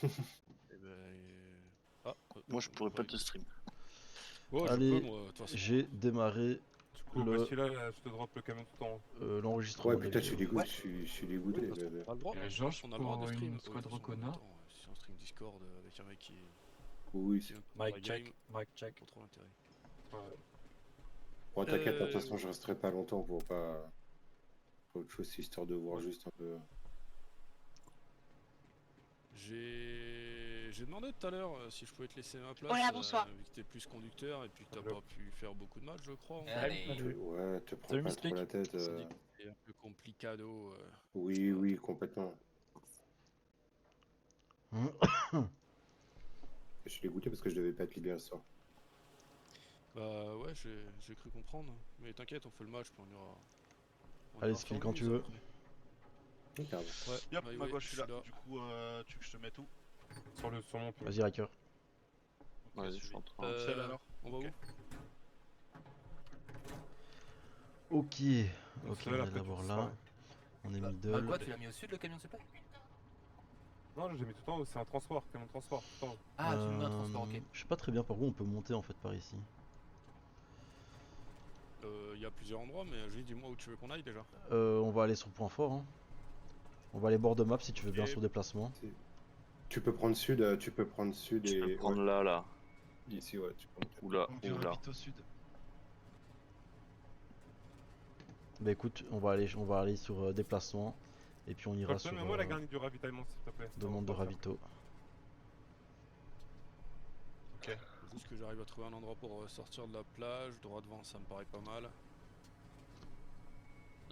Eh ben... Ah, Moi, je pourrais pas te stream. Ouais, Allez, je peux, moi, de toute façon. j'ai démarré Du coup, Le- bah, celui-là, je te drop le camion tout en haut. l'enregistrement Ouais, de la putain, je suis vidéo. dégoûté, je suis dégoûté. Oui, de toute façon, on a le droit. Et De toute Georges façon, on a le droit de pour stream. une squad de toute façon, Recona. attends, si on stream Discord avec un mec qui... Oui, qui c'est... est un peu dans la Mike game, check, Mike check. pas trop l'intérêt. Ouais. Bon, t'inquiète, de toute façon, je resterai pas longtemps pour pas... Pour autre chose, c'est histoire de voir juste un peu... J'ai demandé tout à l'heure si je pouvais te laisser ma place. Voilà, bonsoir. Vu que t'es plus conducteur et puis que t'as pas pu faire beaucoup de matchs, je crois. en fait. Allez. Ouais, te prends Salut, pas Miss trop Click. la tête. C'est un peu complicado. Oui, oui, complètement. Je suis dégoûté parce que je devais pas être libéré ce soir. Bah ouais, j'ai cru comprendre. Mais t'inquiète, on fait le match puis on ira. Allez, ira Skill, faire quand le tu mise veux. après. Oui, carrément. Ouais, Yep, ouais, moi ouais, je suis là. Du coup, tu veux que je te mette où? Sur mon pied. Vas-y, Hacker. Vas-y, je suis en train. Celle alors. On va Ok. où Ok, ok, Seul, on est après, d'abord tu là. seras- On est Bah middle. quoi, tu l'as mis au sud le camion, s'il te plaît? Non, j'ai mis tout en haut, c'est un transport, camion de transport. Tout en haut. Ah, tu me mets un transport, ok. Je sais pas très bien par où on peut monter en fait par ici. Il y a plusieurs endroits, mais Julie, dis-moi où tu veux qu'on aille déjà. On va aller sur le point fort. Hein. On va aller bord de map si tu veux bien Ok. sur déplacement. Tu peux prendre sud, tu peux prendre sud Je et... peux prendre ouais, là. ici, ouais, tu peux monter. Oula, On vient oula. vite au sud. Bah écoute, on va aller sur déplacement et puis on ira sur Mets-moi la garniture du ravitaillement, s'il te plaît. demande de ravito. Ok. Faut juste que j'arrive à trouver un endroit pour sortir de la plage. Droit devant, ça me paraît pas mal.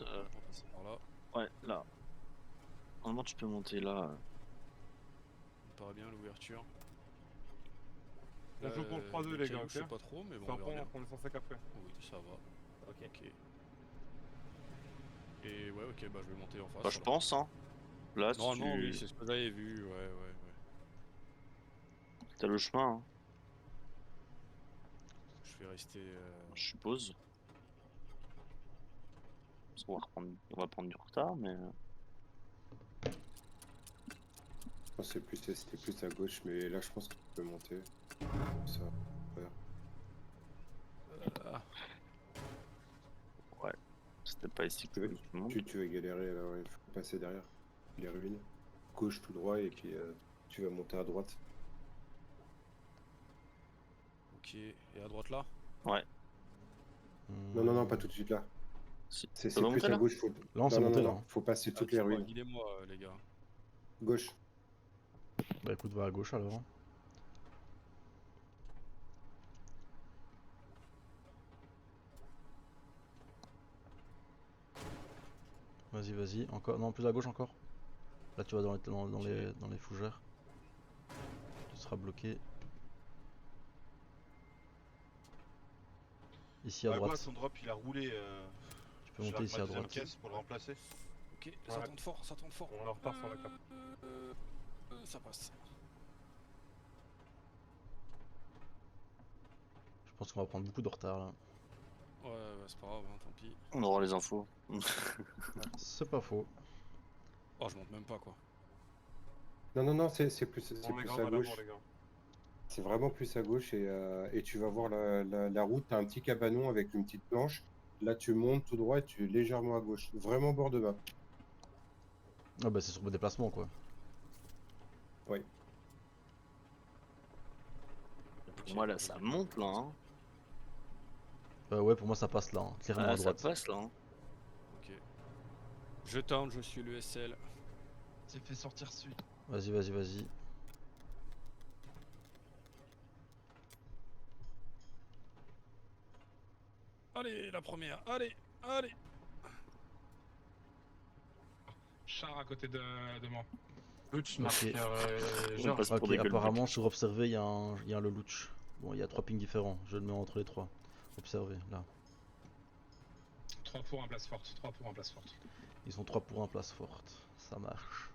On va passer par là. Ouais, là. Normalement, tu peux monter là. Ça me paraît bien l'ouverture. On joue pour le 3-2, les gars, Je sais ok? pas trop, mais bon, C'est on un verra point bien. qu'on est censé qu'après. Oui, ça va. Ok. Ok. Et ouais, ok, bah je vais monter en face. Bah, je alors. pense, hein. Là, si Normalement, tu... oui, c'est ce que j'avais vu. Ouais. T'as le chemin, hein, Je vais rester. je suppose. Parce qu'on va prendre du retard, mais... Je pense que c'était plus à gauche, mais là, je pense que tu peux monter. Ça, ouais. Ouais. C'était pas ici que tout le monde. Tu vas galérer, là, ouais, il faut passer derrière les ruines. Gauche tout droit, et puis tu vas monter à droite. Ok, et à droite là. Ouais. Non, non, non, pas tout de suite là. Si. C'est Ça va plus monter, à là gauche. Là, on s'est non, monté, non, là. non, faut passer toutes les dites-moi, ruines. guidez-moi, les gars. Gauche. Bah écoute, va à gauche alors. Hein. Vas-y, vas-y. Encore. Non, plus à gauche encore. Là, tu vas dans les fougères. Tu seras bloqué. Ici à Ouais, quoi, droite. son drop il a roulé. Tu peux monter ici à droite. Caisse pour le remplacer. Ok, ça Ouais. tourne fort, ça tourne fort. On est en retard sur la carte. Ça passe. Je pense qu'on va prendre beaucoup de retard là. Ouais, c'est pas grave, hein, tant pis. On aura les infos. C'est pas faux. Oh, je monte même pas quoi. Non, non, non, c'est plus On est à grave à gauche. l'avant, les gars. C'est vraiment plus à gauche et tu vas voir la route, t'as un petit cabanon avec une petite planche. Là, tu montes tout droit et tu es légèrement à gauche. Vraiment bord de map. Ah bah c'est sur le déplacement quoi. Oui. Pour moi, là, ça monte, là. Hein. Ouais, pour moi ça passe là, hein. Clairement Ah, à ça droite. passe, là. Hein. Ok. Je tente, je suis l'ESL. C'est fait sortir sud. Vas-y, vas-y, vas-y. Allez, la première, allez. Char à côté de moi. Lutch, Ok. marqueur On Georges. passe pour Ok, des gueules apparemment sur observer il y a un le louch. Bon, il y a 3 pings différents, je le mets entre les 3. Observer, là. 3 pour un place forte. 3 pour un place forte. Ils sont 3 pour un place forte. Ça marche.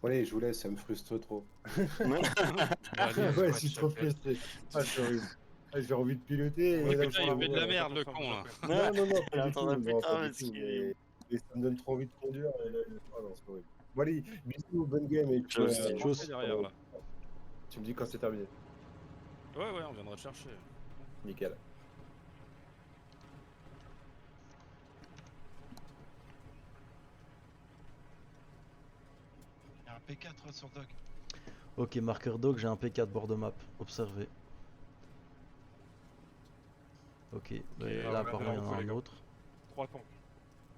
Allez, je vous laisse, ça me frustre trop. Ouais. Ouais, je suis trop frustré. Ah, c'est horrible. Ah, j'ai envie de piloter. Ouais, et là, putain, je il prends fait de la la voie. merde, le con là. Non, non, non, pas du Attends, tout. putain, Non, pas du parce tout, que- mais ça me donne trop envie de conduire. Et là, ah non, c'est horrible. Bon, allez, bisous, bonne game. Et puis, Ciao, Steve. On Chose. est derrière là. tu me dis quand c'est terminé. Ouais, ouais, on viendra te chercher. Nickel. Il y a un P4 sur Doc. Ok, marqueur dog, j'ai un P4 bord de map. Observé. Ok, bah, Ok, là ouais, apparemment il y en a les un gars. autre. 3 tanks.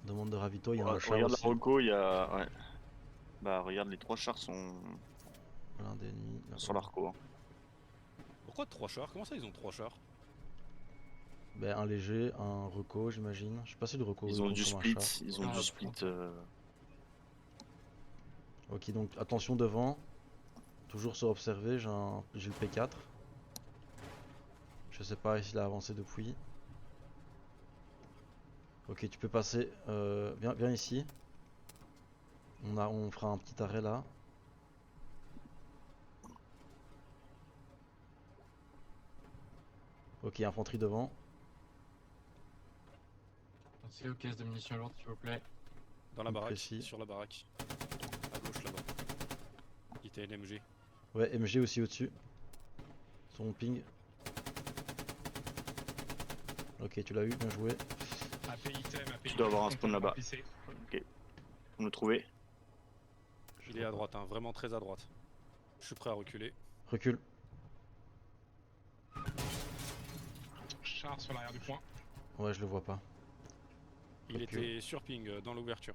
Demande de ravito, il y a un char Regarde aussi. la reco, il y a. Ouais. Bah, regarde, les 3 chars sont L'un d'ennemi. sur la reco. Hein. Pourquoi 3 chars? Comment ça ils ont 3 chars? Ben, un léger, un reco j'imagine. Je sais pas si le reco Ils ont compte du comme un split. char. Ils ont Ah, du split. Ok, donc attention devant. Toujours sur observer, j'ai le P4. Je sais pas s'il a avancé depuis. Ok, tu peux passer. Viens ici. On fera un petit arrêt là. Ok, infanterie devant. Pensez aux caisses de munitions lourdes, s'il vous plaît. Dans la Plus baraque, précis. sur la baraque. À gauche là-bas. Il était LMG. Ouais, MG aussi au-dessus. Son ping. Ok, tu l'as eu, bien joué. AP item, AP Tu dois avoir un item, spawn là-bas. remplissez. On l'a trouvé. Il est à droite, hein, vraiment très à droite. Je suis prêt à reculer. Recule. Char sur l'arrière du point. Ouais, je le vois pas. Il Recule. était sur ping dans l'ouverture.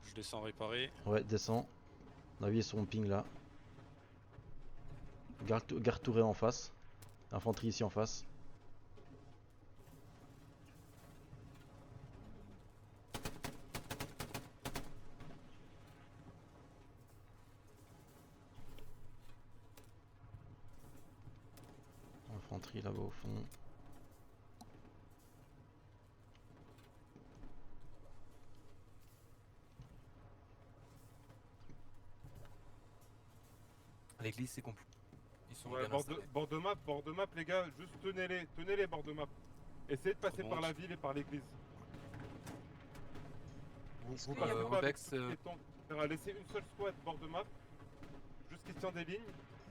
Je descends réparer. Ouais, descend. On a vu son ping là. Garde touré en face. Infanterie ici en face. Infanterie là-bas au fond. À l'église, c'est compliqué. Ils sont Ouais, bien installés. bord de map, les gars, juste tenez-les bords de map. Essayez de passer par la ville et par l'église. Est-ce Vous qu'il y a passez au pas avec Vex, les tanks, etc. Laissez une seule squad bord de map, juste qui tient des lignes,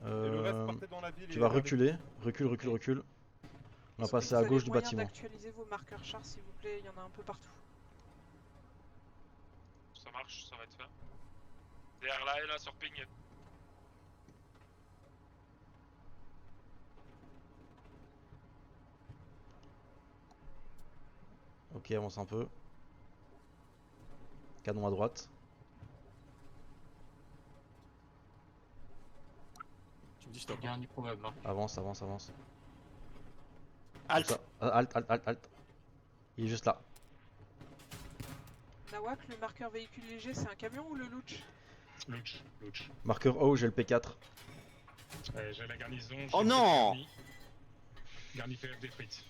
et le reste partez dans la ville. Tu et vas vers l'église. reculer. Recule. On va Est-ce que passer vous à avez gauche du moyen bâtiment. d'actualiser vos marqueurs chars, s'il vous plaît, il y en a un peu partout. Ça marche, ça va être fait. Derrière là et là sur ping. Ok, avance un peu. Canon à droite. Tu me dis stop. Il y a un improbable. Hein. Avance. Halt. Comme ça. Halt. Il est juste là. Nawak, le marqueur véhicule léger, c'est un camion ou le Looch? Looch. Marqueur haut, j'ai le P4. J'ai la garnison. Oh j'ai non le Garni PF des frites.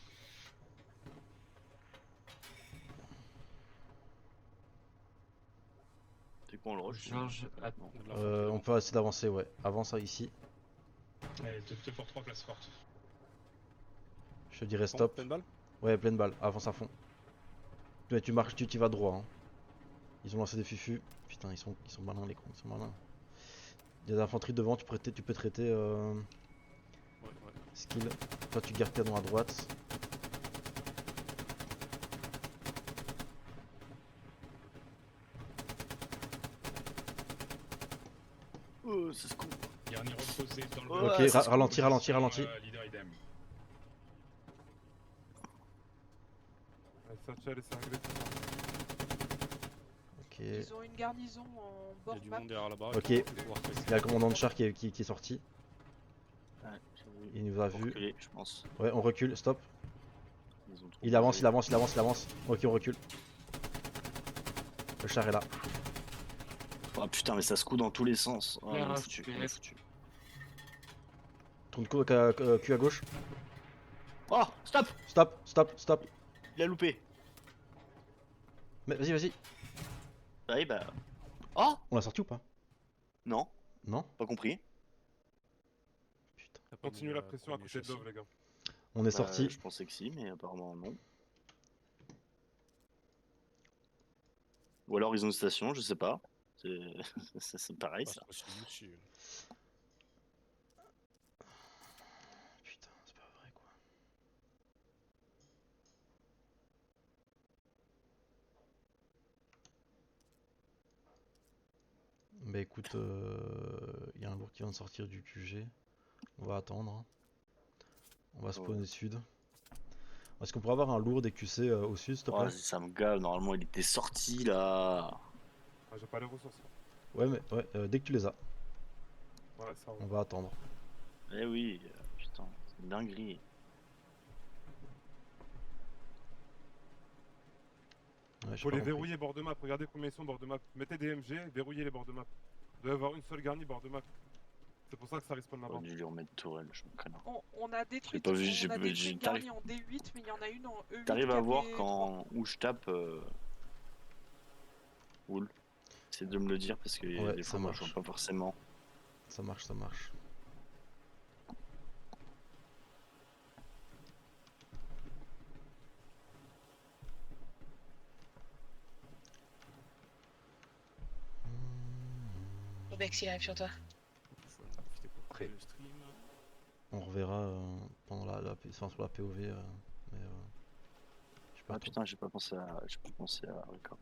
C'est quoi on le rush? Georges, On a de l'infanterie On peut essayer d'avancer, ouais. Avance ici. 2 pour 3 places fortes. Je te dirais devant. stop. Pleine balle. Ouais, pleine balle. Avance à fond. Mais tu marches, tu vas droit. Hein. Ils ont lancé des fufus. Putain, ils sont malins les cons. Ils sont malins. Il y a de l'infanterie devant. Tu peux traiter. Ouais. Skill. Toi, tu gardes canon à droite. Oh, c'est ce con. Garni reposé dans le Ouais, Ok, c'est ce qu'on ralentis. Leader idem. Ouais, Satchel et cinglé, tout ça. Ok. Ils ont une garnison en Il y bord a du map. monde derrière la baraque. Ok. On va pouvoir passer. Il y a le commandant de char qui est sorti. Ouais, j'ai vu. Il nous a Faut vu. reculer, je pense. Ouais, on recule. Stop. Ils ont trop Il avance. posé. Ok, on recule. Le char est là. Oh putain, mais ça se coud dans tous les sens. Oh, on est RHPF. foutu. On est foutu. Tourne cul à gauche. Oh, stop. Stop. Il a loupé. Mais vas-y. Ah oui, bah. Oh On l'a sorti ou pas? non, Non? pas compris. Putain. T'as pas Continuez mis, la pression à premier côté de châssis. Dove, les gars. On est Bah, sorti. Je pensais que si, mais apparemment non. Ou alors ils ont une station, je sais pas. C'est pareil Pas ça. trop suivi dessus. Putain, c'est pas vrai quoi. Bah écoute, il y a un lourd qui vient de sortir du QG. On va attendre, hein. On va spawner sud. Est-ce qu'on pourrait avoir un lourd des QC au sud, s'il te Oh, plaît? vas-y, ça me gave, normalement il était sorti là. Ah, j'ai pas les ressources. Ouais, mais ouais, dès que tu les as, Ouais, ça on roule. va attendre. Eh oui, putain, c'est une dinguerie. Ouais, j'ai Faut pas les compris. verrouiller bord de map. Regardez combien ils sont bord de map. Mettez des MG, verrouillez les bords de map. Il doit y avoir une seule garnie bord de map. C'est pour ça que ça respawn là-bas. J'aurais dû lui remettre tourelle, je me connais. On a détruit, pas vu, on a détruit une t'arrives- garnie en D8, mais il y en a une en E8 T'arrives qui à voir avait 3. quand où je tape Wool. Essaie de me le dire parce que Ouais, des ça fois moi je marche. vois pas forcément. Ça marche, ça marche. Obex, il arrive sur toi. Je vais en profiter pour Prêt. couper le stream. On reverra pendant enfin, sur la POV. Mais je sais pas Ah trop. putain, j'ai pas pensé à record.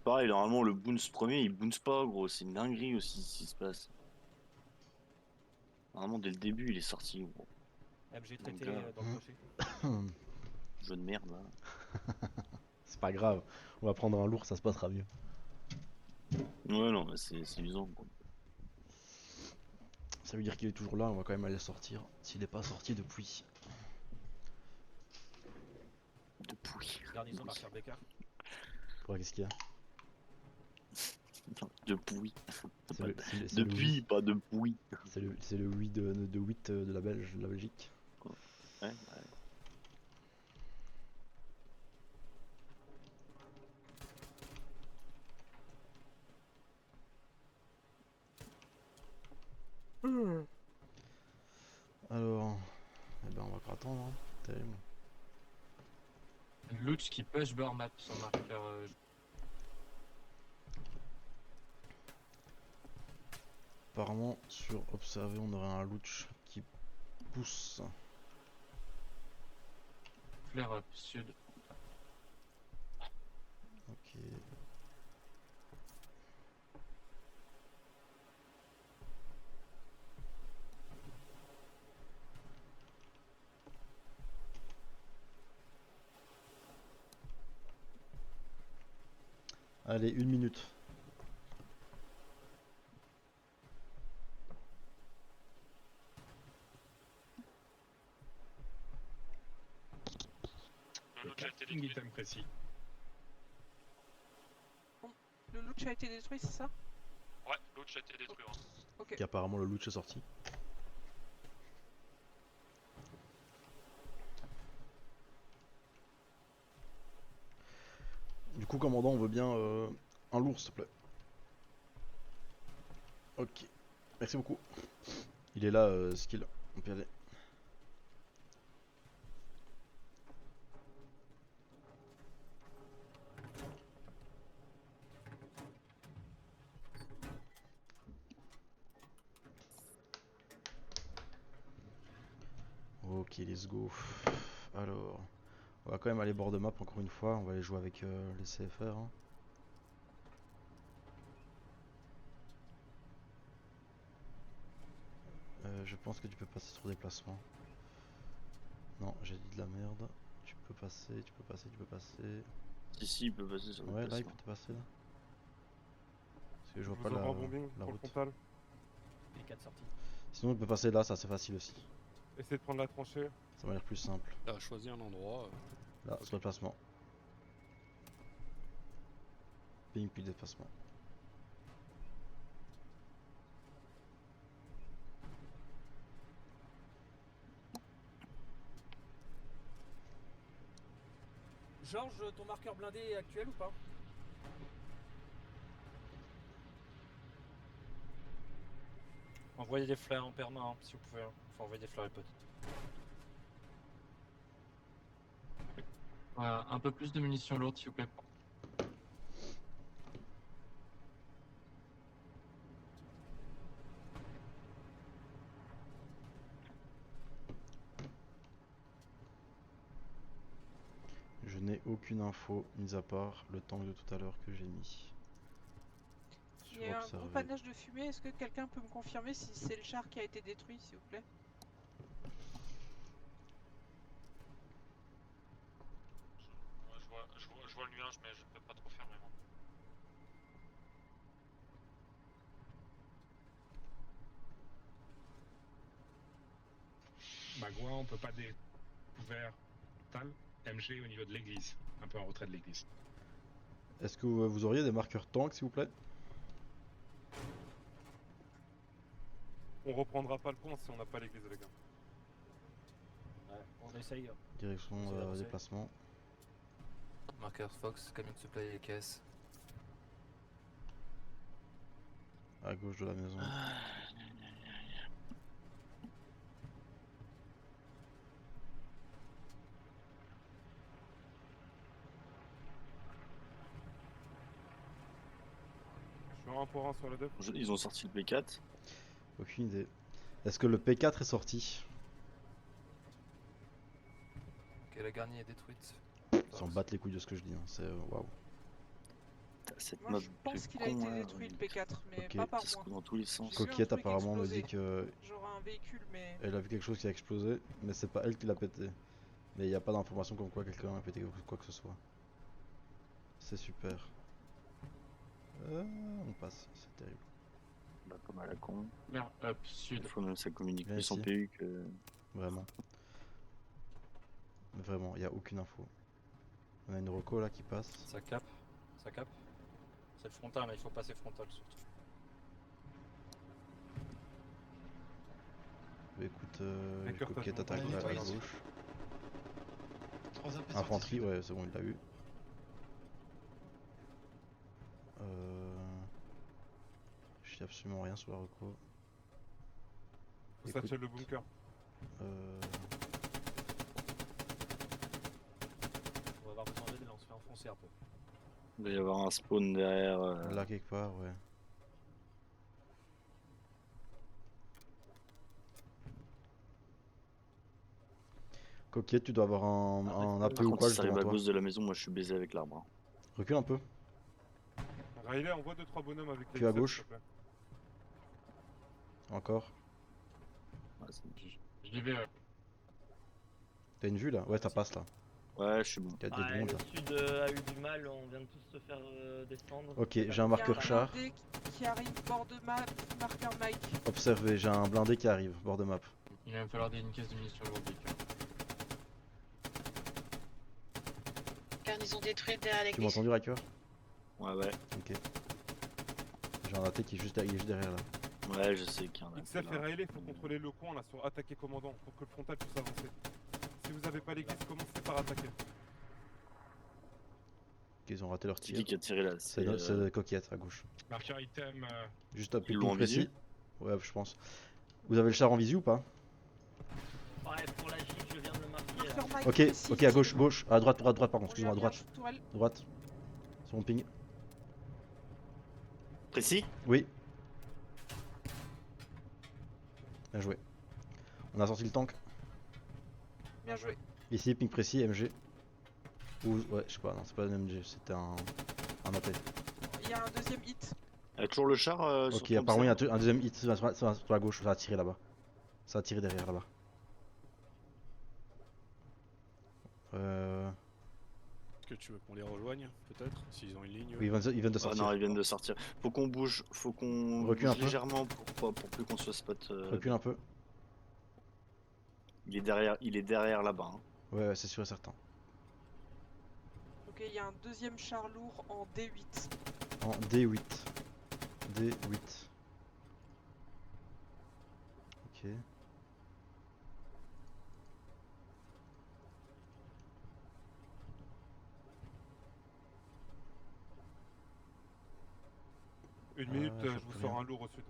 Pareil, normalement le bounce premier il bounce pas gros, c'est une dinguerie aussi ce qui se passe. Normalement dès le début il est sorti gros. MG traité, traité là, dans le clocher. Jeu de merde là. C'est pas grave, on va prendre un lourd, ça se passera mieux. Ouais non mais c'est usant gros. Ça veut dire qu'il est toujours là, on va quand même aller sortir. S'il n'est pas sorti depuis. Depuis. Garnison marqueur Bécard. Pourquoi qu'est-ce qu'il y a? Depuis. C'est Pas- le- c'est le- c'est le Depuis, oui. pas depuis. C'est le oui de 8 de la Belgique. Ouais, ouais. Alors, eh ben on va encore attendre. Hein. Terrible. Lutz qui push bar map son marqueur. Apparemment, sur observer, on aurait un louch qui pousse. Flare up sud. Ok. Allez, 1 minute. Le loot a été Une détruit. item précis. Le loot a été détruit, c'est ça? Ouais, loot a été détruit. Hein. Ok. Qui apparemment le louch est sorti. Du coup, commandant, on veut bien un lourd, s'il te plaît. Ok. Merci beaucoup. Il est là, skill. On peut y aller. Ok, let's go. Alors, on va quand même aller bord de map encore une fois. On va aller jouer avec les CFR. Hein. Je pense que tu peux passer sur déplacement. Non, j'ai dit de la merde. Tu peux passer, tu peux passer, tu peux passer. Si, il peut passer sur le Ouais, là, il placement. peut te passer là. Parce que je vois Je pas vous la, envoie un bombing la pour le route. frontal. Les 4 sorties. Sinon, il peut passer là, ça c'est facile aussi. Essayez de prendre la tranchée. Ça m'a l'air plus simple. Là, choisis un endroit. Là, sur déplacement. Ping puis déplacement. Georges, ton marqueur blindé est actuel ou pas? Envoyez des flares en perma, hein, si vous pouvez. Hein. Faut envoyer des flares et potes. Un peu plus de munitions lourdes, s'il vous plaît. Je n'ai aucune info, mis à part le tank de tout à l'heure que j'ai mis. Il y a un gros panache de fumée, est-ce que quelqu'un peut me confirmer si c'est le char qui a été détruit, s'il vous plaît? Je vois le nuage, mais je peux pas trop fermer moi. Magua, on peut pas découvrir total. MG au niveau de l'église, un peu en retrait de l'église. Est-ce que vous auriez des marqueurs tank, s'il vous plaît? On reprendra pas le pont si on n'a pas l'église, les gars. Ouais, on essaye. Direction C'est avancé. déplacement. Marqueur Fox, camion de supply et caisse. À gauche de la maison. Je suis un pour un sur le 2. Ils ont sorti le P4. Aucune idée. Est-ce que le P4 est sorti? Ok, la garnie est détruite. Ils s'en battent les couilles de ce que je dis, hein. C'est waouh. Moi je pense qu'il a été détruit le P4, mais Ok. pas par Ça se moi. coule dans tous les sens. J'ai vu un Coquillette truc apparemment me dit exploser. que Genre un véhicule, mais... elle a vu quelque chose qui a explosé, mais c'est pas elle qui l'a pété. Mais il n'y a pas d'information comme quoi quelqu'un a pété quoi que ce soit. C'est super. On passe, c'est terrible. Bah, comme à la con. Merde, hop, sud. Des fois même ça communique Viens plus en ici. PU que. Vraiment. Vraiment, il n'y a aucune info. On a une reco là qui passe. Ça capte. Ça capte. C'est le frontal, là, il faut passer frontal surtout. Bah, écoute, D'accord, Coquette t'as attaque demandé, à toi, gauche. 3 AP Infanterie, ouais, c'est bon, il l'a eu. Je sais absolument rien sur la reco. Faut Écoute, satcher le bunker. On va avoir besoin d'aide, là on se fait enfoncer un peu. Il doit y avoir un spawn derrière. Là quelque part, ouais. Coquette, tu dois avoir un AP Par ou contre, quoi si ça juste arrive devant à toi. cause de la maison, moi je suis baisé avec l'arbre. Hein. Recule un peu. Riley, envoie 2-3 bonhommes avec les Puis à XL, gauche. s'il te plaît. Encore. Ouais, c'est- Je l'ai vu. T'as une vue là? Ouais, ça passe là. Ouais, je suis bon. Il y a du monde là. Le sud a eu du mal, on vient de tous se faire descendre. Ok, j'ai un Il y a marqueur un char. blindé qui arrive bord de map, marqueur Mike. Observé, j'ai un blindé qui arrive, bord de map. Il va me falloir une caisse de munitions lourdes. Garnison détruite derrière Tu m'as l'église. entendu, Riker? Ouais, ouais. Ok. J'ai un AT qui est juste derrière là. Ouais, je sais qu'il y en a. XF et Riley, faut contrôler le coin là sur attaquer commandant pour que le frontal puisse avancer. Si vous avez pas l'église, commencez par attaquer. Ils ont raté leur C'est tir. qui qui a tiré là? C'est Coquillette à gauche. Marqueur item. Juste à Ils plus l'ont en précis. visu? Ouais, je pense. Vous avez le char en visu ou pas? Ouais, pour la J, je viens de le marquer. Marqueur Mike. Ok, précis, ok, à gauche, gauche. À droite, pardon, excuse-moi, à On droite. cherche toile. Droite. Sur mon ping. Précis? Oui. Bien joué. On a sorti le tank. Bien joué. Ici, ping précis, MG. Ou, ouais, je sais pas, non, c'est pas un MG, c'était un AP. Il y a un deuxième hit. Il y a toujours le char sur Ok, apparemment il y a Thompson. un deuxième hit sur la gauche, ça a tiré là-bas. Ça a tiré derrière là-bas. Est-ce que tu veux qu'on les rejoigne, peut-être? S'ils ont une ligne. Oui, ils viennent de Ah sortir. non, ils viennent de sortir. Faut qu'on bouge Recule un peu. légèrement pour plus qu'on soit spot. Recule un peu. Il est derrière là-bas. Hein. Ouais, ouais, c'est sûr et certain. Ok, il y a un deuxième char lourd en D8. En D8. D8. Ok. Une minute, je je vois vous plus sors rien. un lourd au sud.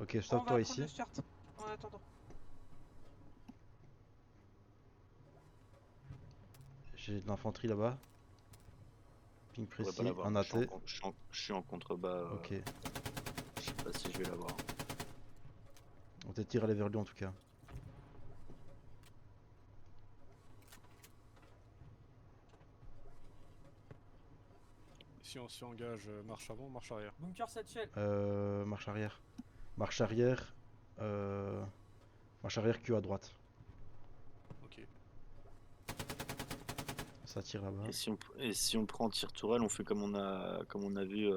Ok, On stop va toi prendre ici. le start en attendant. J'ai de l'infanterie là-bas. Ping Je pourrais pas précis, l'avoir. un AT. Je suis en contrebas. Ok. Je sais pas si je vais l'avoir. On t'étire aller vers lui en tout cas. Si on s'y engage, marche avant, marche arrière. Bunker 7 shell. Marche arrière. Marche arrière. Marche arrière Q à droite. Ok. Ça tire là-bas. Et si on prend tir tourelle, on fait comme on a vu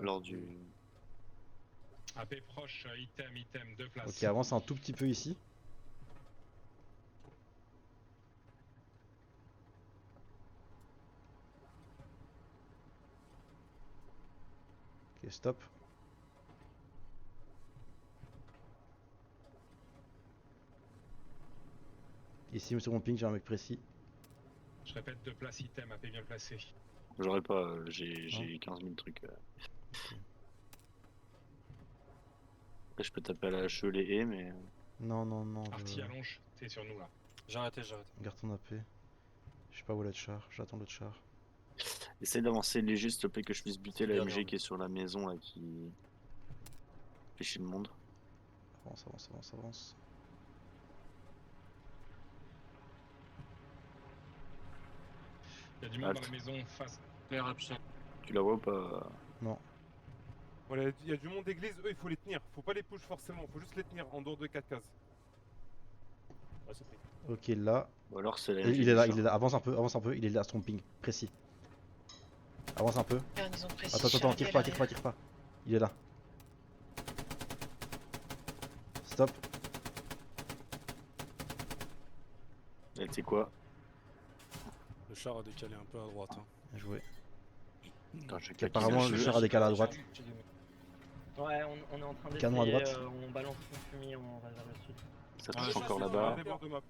lors du. AP proche, item, 2 places. Ok, avance un tout petit peu ici. Ok, stop. Ici, sur mon ping, j'ai un mec précis. Je répète, 2 places item, AP bien placé. J'aurais pas, j'ai 15 000 trucs. Après, je peux taper à la hache les haies, mais. Non, non, non. Arty allonge, t'es sur nous là. J'ai arrêté. Garde ton AP. Je sais pas où est le char, j'attends l'autre char. Essaye d'avancer léger, s'il te plaît, que je puisse buter la Dernier, MG oui. qui est sur la maison là, qui fait chier le monde. Avance. Il y a du monde dans la maison face. Tu la vois ou pas? Non. Voilà, il y a du monde d'église, eux il faut les tenir. Faut pas les push forcément, faut juste les tenir en dehors de 4 cases. Ouais, c'est pris. Ok, là. Ou alors c'est la Et MG il du est là, char. il est là. Avance un peu, il est là, son ping précis. Avance un peu. Garnison précis, Attends, tire pas. Il est là. Stop. Et tu sais quoi? Le char a décalé un peu à droite. Hein. Bien joué. Attends, je Apparemment, le char a décalé à droite. Ouais, on est en train Canon à d'essayer, droite. on balance son fumier, on va vers le sud. Ça Ah, touche je encore sais là-bas. pas. Des bords de map.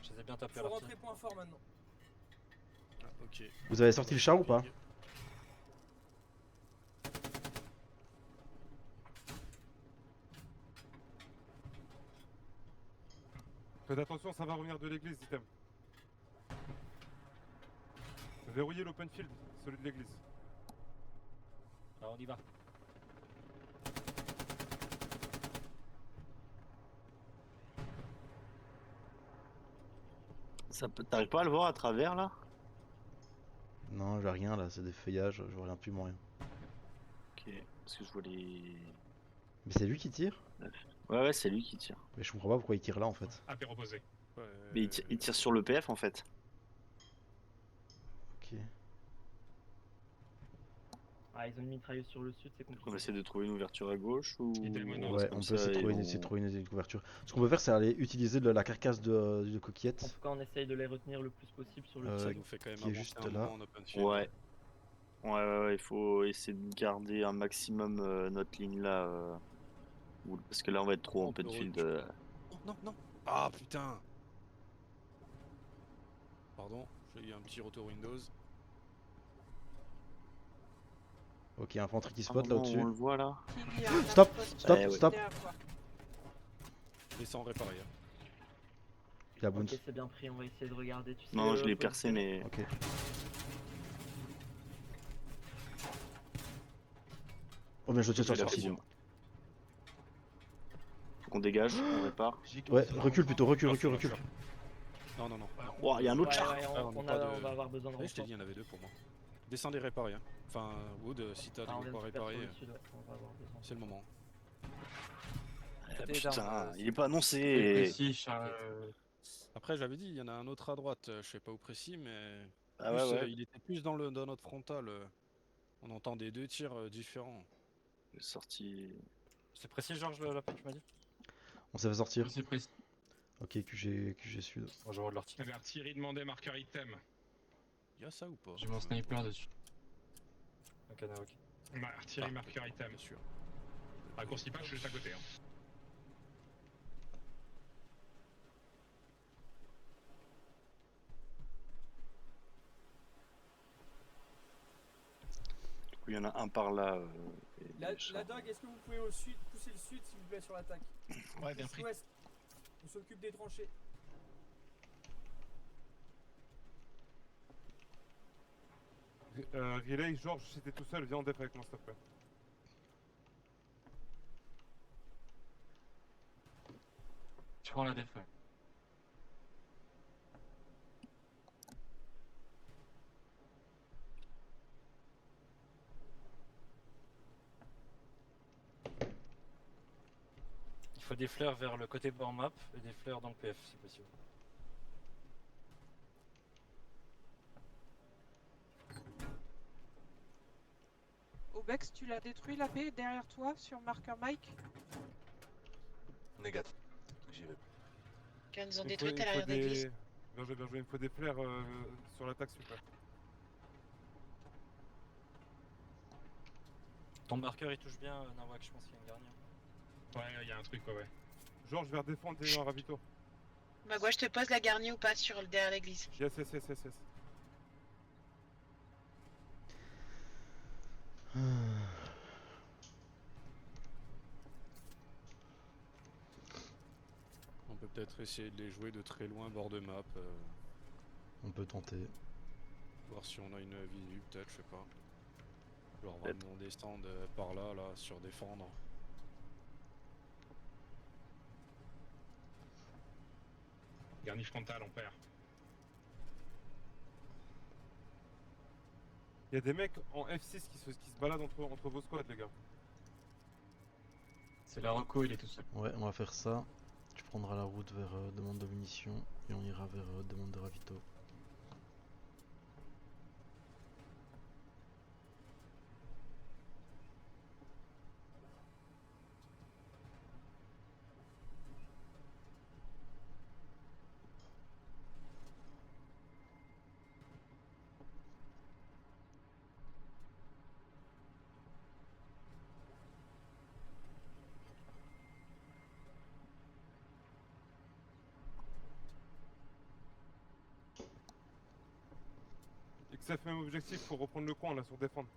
Je les ai bien tapés à Faut l'artillerie. rentrer point fort maintenant. Ah, ok. Vous avez sorti le char ou pas? Faites attention, ça va revenir de l'église, item. Verrouillez l'open field, celui de l'église. Alors on y va. T'arrives pas à le voir à travers là? Non, j'ai rien là, c'est des feuillages, je vois rien plus rien. Ok, parce que je vois les. Mais c'est lui qui tire? Ouais, c'est lui qui tire. Mais je comprends pas pourquoi il tire là en fait. AP reposé. Mais il tire sur le PF en fait. Ok. Ah, ils ont une mitrailleuse sur le sud, c'est compliqué. On va essayer de trouver une ouverture à gauche ou. Ouais, on peut essayer de trouver une couverture. Ce qu'on peut faire, c'est aller utiliser la carcasse de En coquillette. tout cas, on essaye de les retenir le plus possible sur le Ça sud. nous fait quand même qui est avancer juste un là. moment en open field. Ouais. Ouais, il faut essayer de garder un maximum notre ligne là. Parce que là, on va être trop en open field. Non. Ah putain. Pardon, j'ai eu un petit retour Windows. Ok, infanterie qui spot là au-dessus. On le voit là. Stop. Eh ouais. Stop. Et sans réparer. hein. Il a bounce. Ok, c'est bien pris, on va essayer de regarder. Tu sais, Non, je l'ai percé, mais. Ok. Oh, mais je tire sur J'ai le la sortie. fusion. Faut qu'on dégage, on répare. Ouais, recule plutôt, recule. Non. Oh, il y a un autre char. Ouais, Ah, on pas de- va avoir besoin de Oui, je t'ai renfort. dit, il y en avait deux pour moi. Descendez réparer. Hein. Enfin, Wood, si t'as Ah, on de vient quoi de super réparer, sur le sud, ouais, on va avoir besoin. c'est le moment. Putain, il est pas annoncé. Après, j'avais dit, il y en a un autre à droite, je sais pas où précis, mais Ah plus, ouais. il était plus dans notre frontal. On entend des deux tirs différents. Sorti. C'est précis, Georges, la tu m'as dit? On s'est fait sortir. C'est précis. Ok, QG sud. Moi, je vois de l'artillerie. Artillerie demandait marqueur item. Y'a ça ou pas? J'ai mon sniper dessus. Ok, ok. Bah, artillerie marqueur item. Bien sûr. Raccourcis pas, je suis juste à côté. Hein. Il y en a un par là. La Dog, est-ce que vous pouvez au sud, pousser le sud s'il vous plaît sur l'attaque? Ouais, bien pris. Ouest. On s'occupe des tranchées. Relay, Georges, si t'es tout seul, viens en def avec moi s'il te plaît. Je prends la def, ouais. Il faut des fleurs vers le côté bord map et des fleurs dans le PF si possible. Obex, tu l'as détruit la paix derrière toi sur marqueur Mike? Négatif. J'y vais. Quand ils ont détruit à l'arrière d'église. Bien joué, il me faut des fleurs sur l'attaque s'il vous plaît. Ton marqueur il touche bien, Nawak, je pense qu'il y a une garnie. Ouais, il y a un truc, ouais. Georges, vers défendre et un ravito. Magua, je te pose la garnie ou pas sur derrière l'église? Yes. On peut peut-être essayer de les jouer de très loin bord de map. On peut tenter. Voir si on a une visu peut-être, je sais pas. Genre vraiment descendre par là, sur défendre. Garni frontal, on perd. Il y a des mecs en F6 qui se baladent entre vos squads les gars. C'est la reco, il est tout seul. Ouais, on va faire ça. Tu prendras la route vers demande de munitions et on ira vers demande de ravito. XF même objectif, faut reprendre le coin là sur défendre.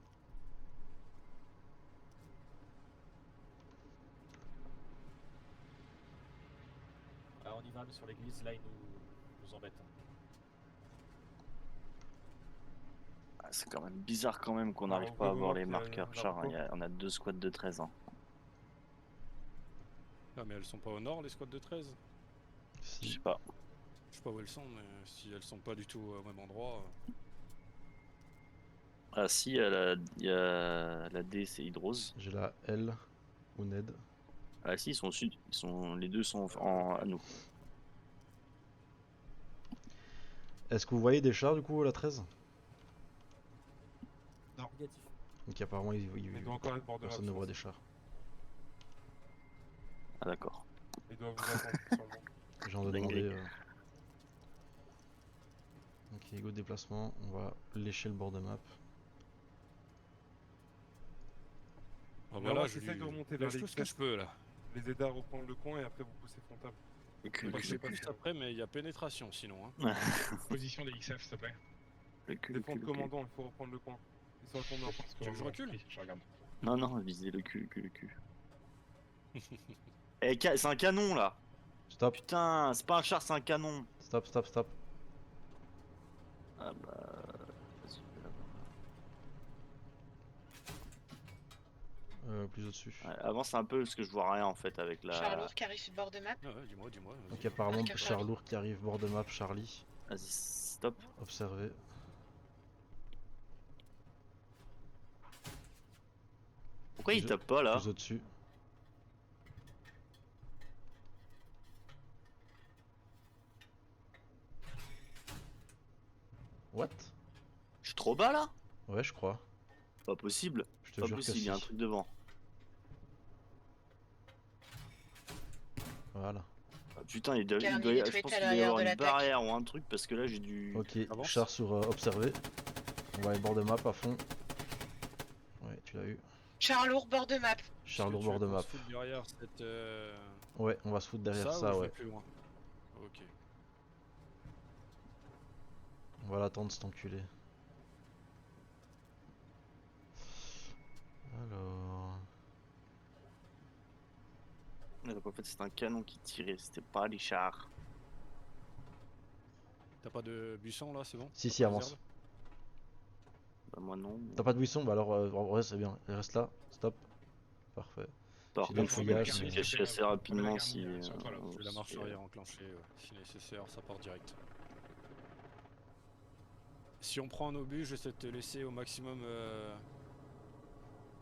Alors on y va sur l'église, là il nous embête. Ah, c'est quand même bizarre quand même qu'on Ah, n'arrive on pas à peut avoir voir les qu'il y a marqueurs un chars. rapport. On a 2 squads de 13 ans. Ah mais elles sont pas au nord les squads de 13? Je sais pas. Je sais pas où elles sont, mais si elles sont pas du tout au même endroit... Ah si, il y a la D, c'est Hydrose. J'ai la L ou Ned. Ah si, ils sont au sud. Les deux sont à nous. Est-ce que vous voyez des chars du coup à la 13? Non. Négatif. Donc apparemment Ils doivent encore être bord de personne map, ne voit je des chars. Ah d'accord. Ils doivent vous attendre sûrement. J'ai envie de Dingue. demander. Ok, go déplacement, on va lécher le bord de map. Ah Mais voilà, moi, je j'essaie de lui remonter vers lâche les tout ce que je peux là. Les aider à reprendre le coin et après vous poussez frontal. Je crois que c'est plus après, mais il y a pénétration sinon. Hein. Position des XF, s'il te plaît. Défendre commandant, il faut reprendre le coin. Ils sont à ton nord. Tu veux que je recule? Je regarde. Non, visez le cul. Eh, c'est un canon là. Stop. Putain, c'est pas un char, c'est un canon. Stop. Ah bah... Plus au-dessus. Ouais, avance un peu parce que je vois rien en fait avec la... Char lourd qui arrive sur le bord de map. Ah ouais, dis-moi. Donc apparemment Marqueur char Charlie. lourd qui arrive bord de map, Charlie. Vas-y, stop. Observez. Pourquoi il tape pas là? Plus au-dessus. What? Je suis trop bas là? Ouais, je crois. Pas possible. Je te Pas jure que possible, il y a un si. truc devant. Voilà. Ah, putain, il doit, Garni je détruite pense à qu'il doit y l'arrière avoir de une l'attaque. barrière ou un truc parce que là j'ai du... Ok, Avance. char sur observé. On va aller bord de map à fond. Ouais, tu l'as eu. Char lourd bord de map. Char lourd bord de map. Derrière cette... Ouais, on va se foutre derrière ça, ça, ou je ouais. vais plus loin. Ok. On va l'attendre cet enculé. fait c'est un canon qui tirait, c'était pas les chars. T'as pas de buisson là, c'est bon? Si, T'as si, pas de avance. réserve? Bah moi non. T'as pas de buisson? Bah alors, en vrai, c'est bien. Reste là, stop. Parfait. Par J'ai des contre, faut fouillages, se mais- cacher assez rapidement si. Je vais la marche arrière enclencher, si nécessaire, ça part direct. Si on prend un obus, j'essaie de te laisser au maximum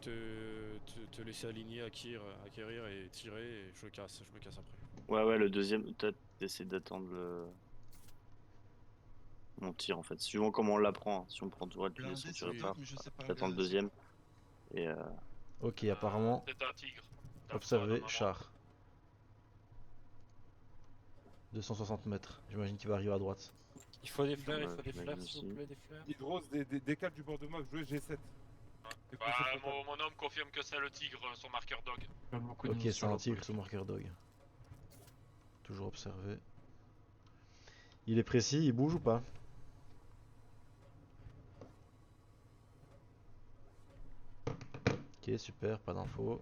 te laisser aligner, acquérir et tirer, et je me casse après. Ouais, le deuxième, peut-être essayer d'attendre le. On tire en fait, suivant comment on l'apprend. Si on prend tout Blindé, tu c'est repars. top, mais je sais pas J'attends le regarder ça. deuxième. Et Ok, apparemment, C'est un tigre. observé, char. 260 mètres. J'imagine qu'il va arriver à droite. Il faut des fleurs, il Ouais, faut des j'imagine fleurs, s'il vous aussi. plaît, des fleurs. Hydros, décale du bord de map, jouez G7. Bah, mon homme confirme que c'est le tigre, son marqueur dog. Ok, c'est un tigre sous marqueur dog. Toujours observé. Il est précis, il bouge ou pas? Ok, super, pas d'infos.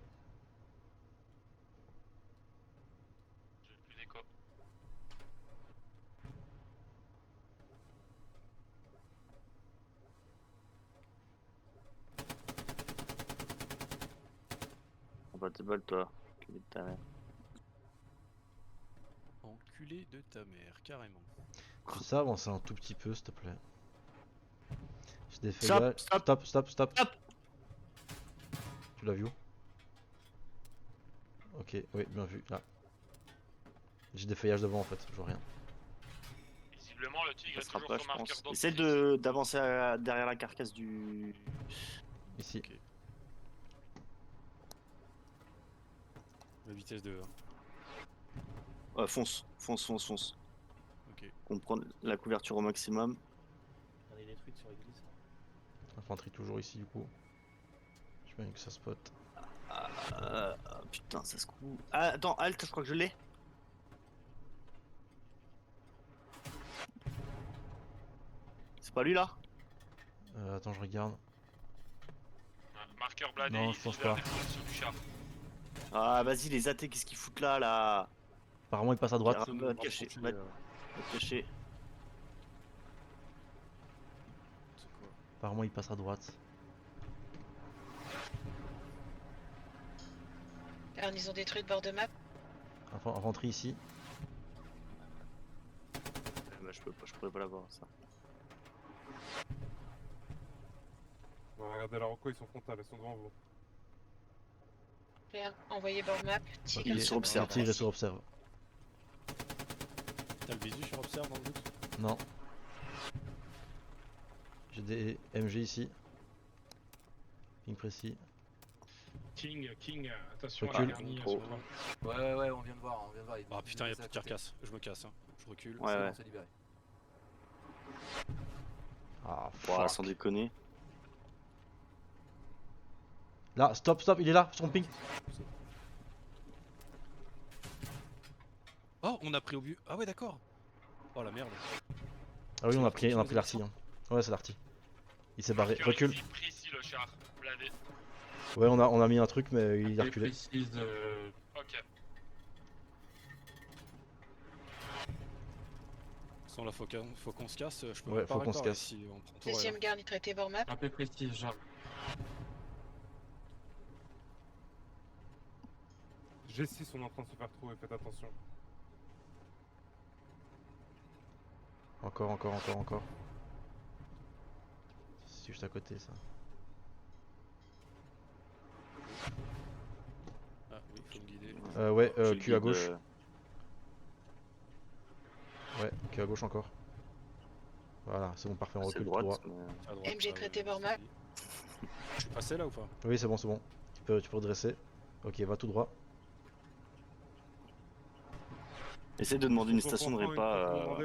J'ai plus d'écho. on va te balle toi. Enculé de ta mère. Enculé de ta mère, carrément. Tu sais avancer un tout petit peu, s'il te plaît. J'ai des Stop, feuillages. stop. Stop. Tu l'as vu où? Ok, oui, bien vu, là. J'ai des feuillages devant en fait, je vois rien. Visiblement, le tigre Ça est sera toujours pas, son je marqueur pense. dog. Essaie d'avancer derrière la carcasse du. Ici. Ok. La vitesse de 1. Fonce. Ok. On prend la couverture au maximum. On est détruite sur l'église. Infanterie toujours ici du coup. J'imagine que ça spot. Putain, ça se coupe. Ah, attends, Alt, je crois que je l'ai. C'est pas lui là? Attends, je regarde. Marqueur blindé, Non, il je pense vers pas. la direction du char. Ah, vas-y, les athées, qu'est-ce qu'ils foutent là? Apparemment, il passe à droite. Va te cacher. Va te cacher. C'est quoi? Apparemment, il passe à droite. Alors, ils ont détruit le bord de map. Infanterie ici. Bah, je pourrais pas l'avoir ça. Regardez la Rocco, ils sont frontales, elles sont devant vous. Regarde, envoyer bord map. Tigre. Il est sur observe. Tigre est sur observe. T'as le visu sur observe dans le doute? Non. J'ai des MG ici. Ping précis. King, attention à Recule. la garnie. Oh. Ouais, on vient de voir, Ah putain, y'a plus de carcasse, je me casse, hein. Je recule. Ouais. C'est libéré. Ah, Ouah, fuck. sans déconner. Là, stop, il est là, sur mon ping. Oh, on a pris au but. Ah ouais, d'accord. Oh la merde. Ah oui, on a pris l'arty. Hein. Ouais, c'est l'arty. Il s'est barré. Marqueur Recule. ici, précis le char. Blindé. Ouais, on a mis un truc, mais il a reculé. Ok. Sans la faut qu'on se casse, je peux Ouais, même pas faut qu'on se réparer casse. si on prend tout. Deuxième garde, traité bord map. Un peu précis, genre. G6, on est en train de se faire trouver, faites attention. Encore. C'est juste à côté ça. Ah oui, faut me guider. Ouais, Je le Q à guide, gauche. Ouais, Q à gauche encore. Voilà, c'est bon, parfait, on C'est recule tout droite, droit. mais... À droite, MG traité bord map. Je suis passé là ou pas? Oui, c'est bon. Tu peux redresser. Ok, va tout droit. Essaye de demander une station de repas.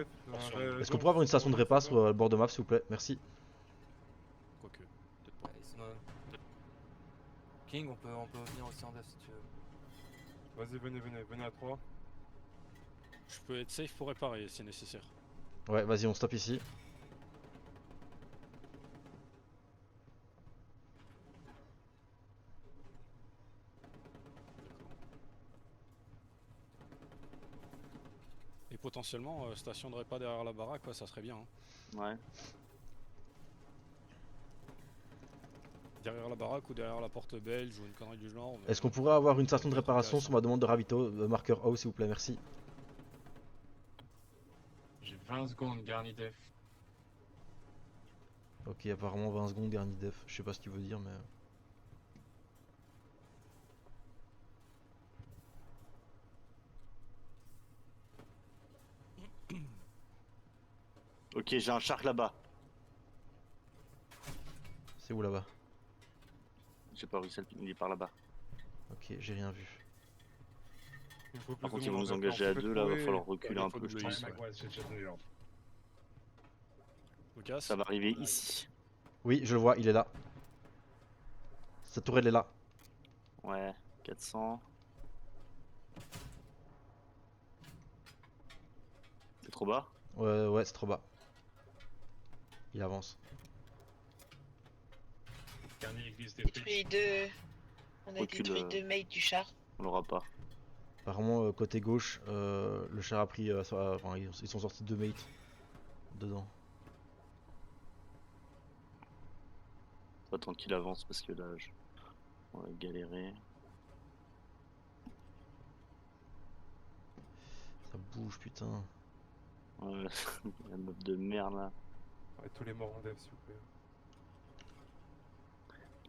Est-ce qu'on pourrait avoir une station de repas sur le bord de map, s'il vous plaît? Merci. Quoique, peut-être pas. Allez, sinon... King, on peut venir aussi en dev si tu veux. Vas-y, venez à 3. Je peux être safe pour réparer si nécessaire. Ouais, vas-y, on stoppe ici. potentiellement, stationnerait pas derrière la baraque, ouais, ça serait bien. Hein. Ouais. Derrière la baraque ou derrière la porte belge ou une connerie du genre. mais Est-ce qu'on bon, pourrait avoir une station de peut être réparation sur ma demande de ravito, marqueur O s'il vous plaît, merci. J'ai 20 secondes, garni def. Ok, apparemment 20 secondes garni def, je sais pas ce qu'il veut dire mais... Ok, j'ai un shark là-bas. C'est où là-bas? J'ai pas réussi à le... Il est par là-bas. Ok, j'ai rien vu. Il faut plus Par contre, de ils vont monde, nous on engager peut à deux là, va trouver- falloir reculer un peu. Je Ouais, pense. Ouais, j'ai déjà donné l'ordre. Lucas, Ça va arriver ici. Oui, je le vois, il est là. Sa tourelle est là. Ouais, 400. C'est trop bas? Ouais, c'est trop bas. Il avance. Garni église détruit. Détruit deux. On a Recule, détruit deux mates du char. On l'aura pas. Apparemment, côté gauche, le char a pris... enfin, ils sont sortis 2 mates dedans. Faut attendre qu'il avance parce que là, on va galérer. Ça bouge, putain. Ouais, la meuf de merde là. Ouais, tous les morts en dev, s'il vous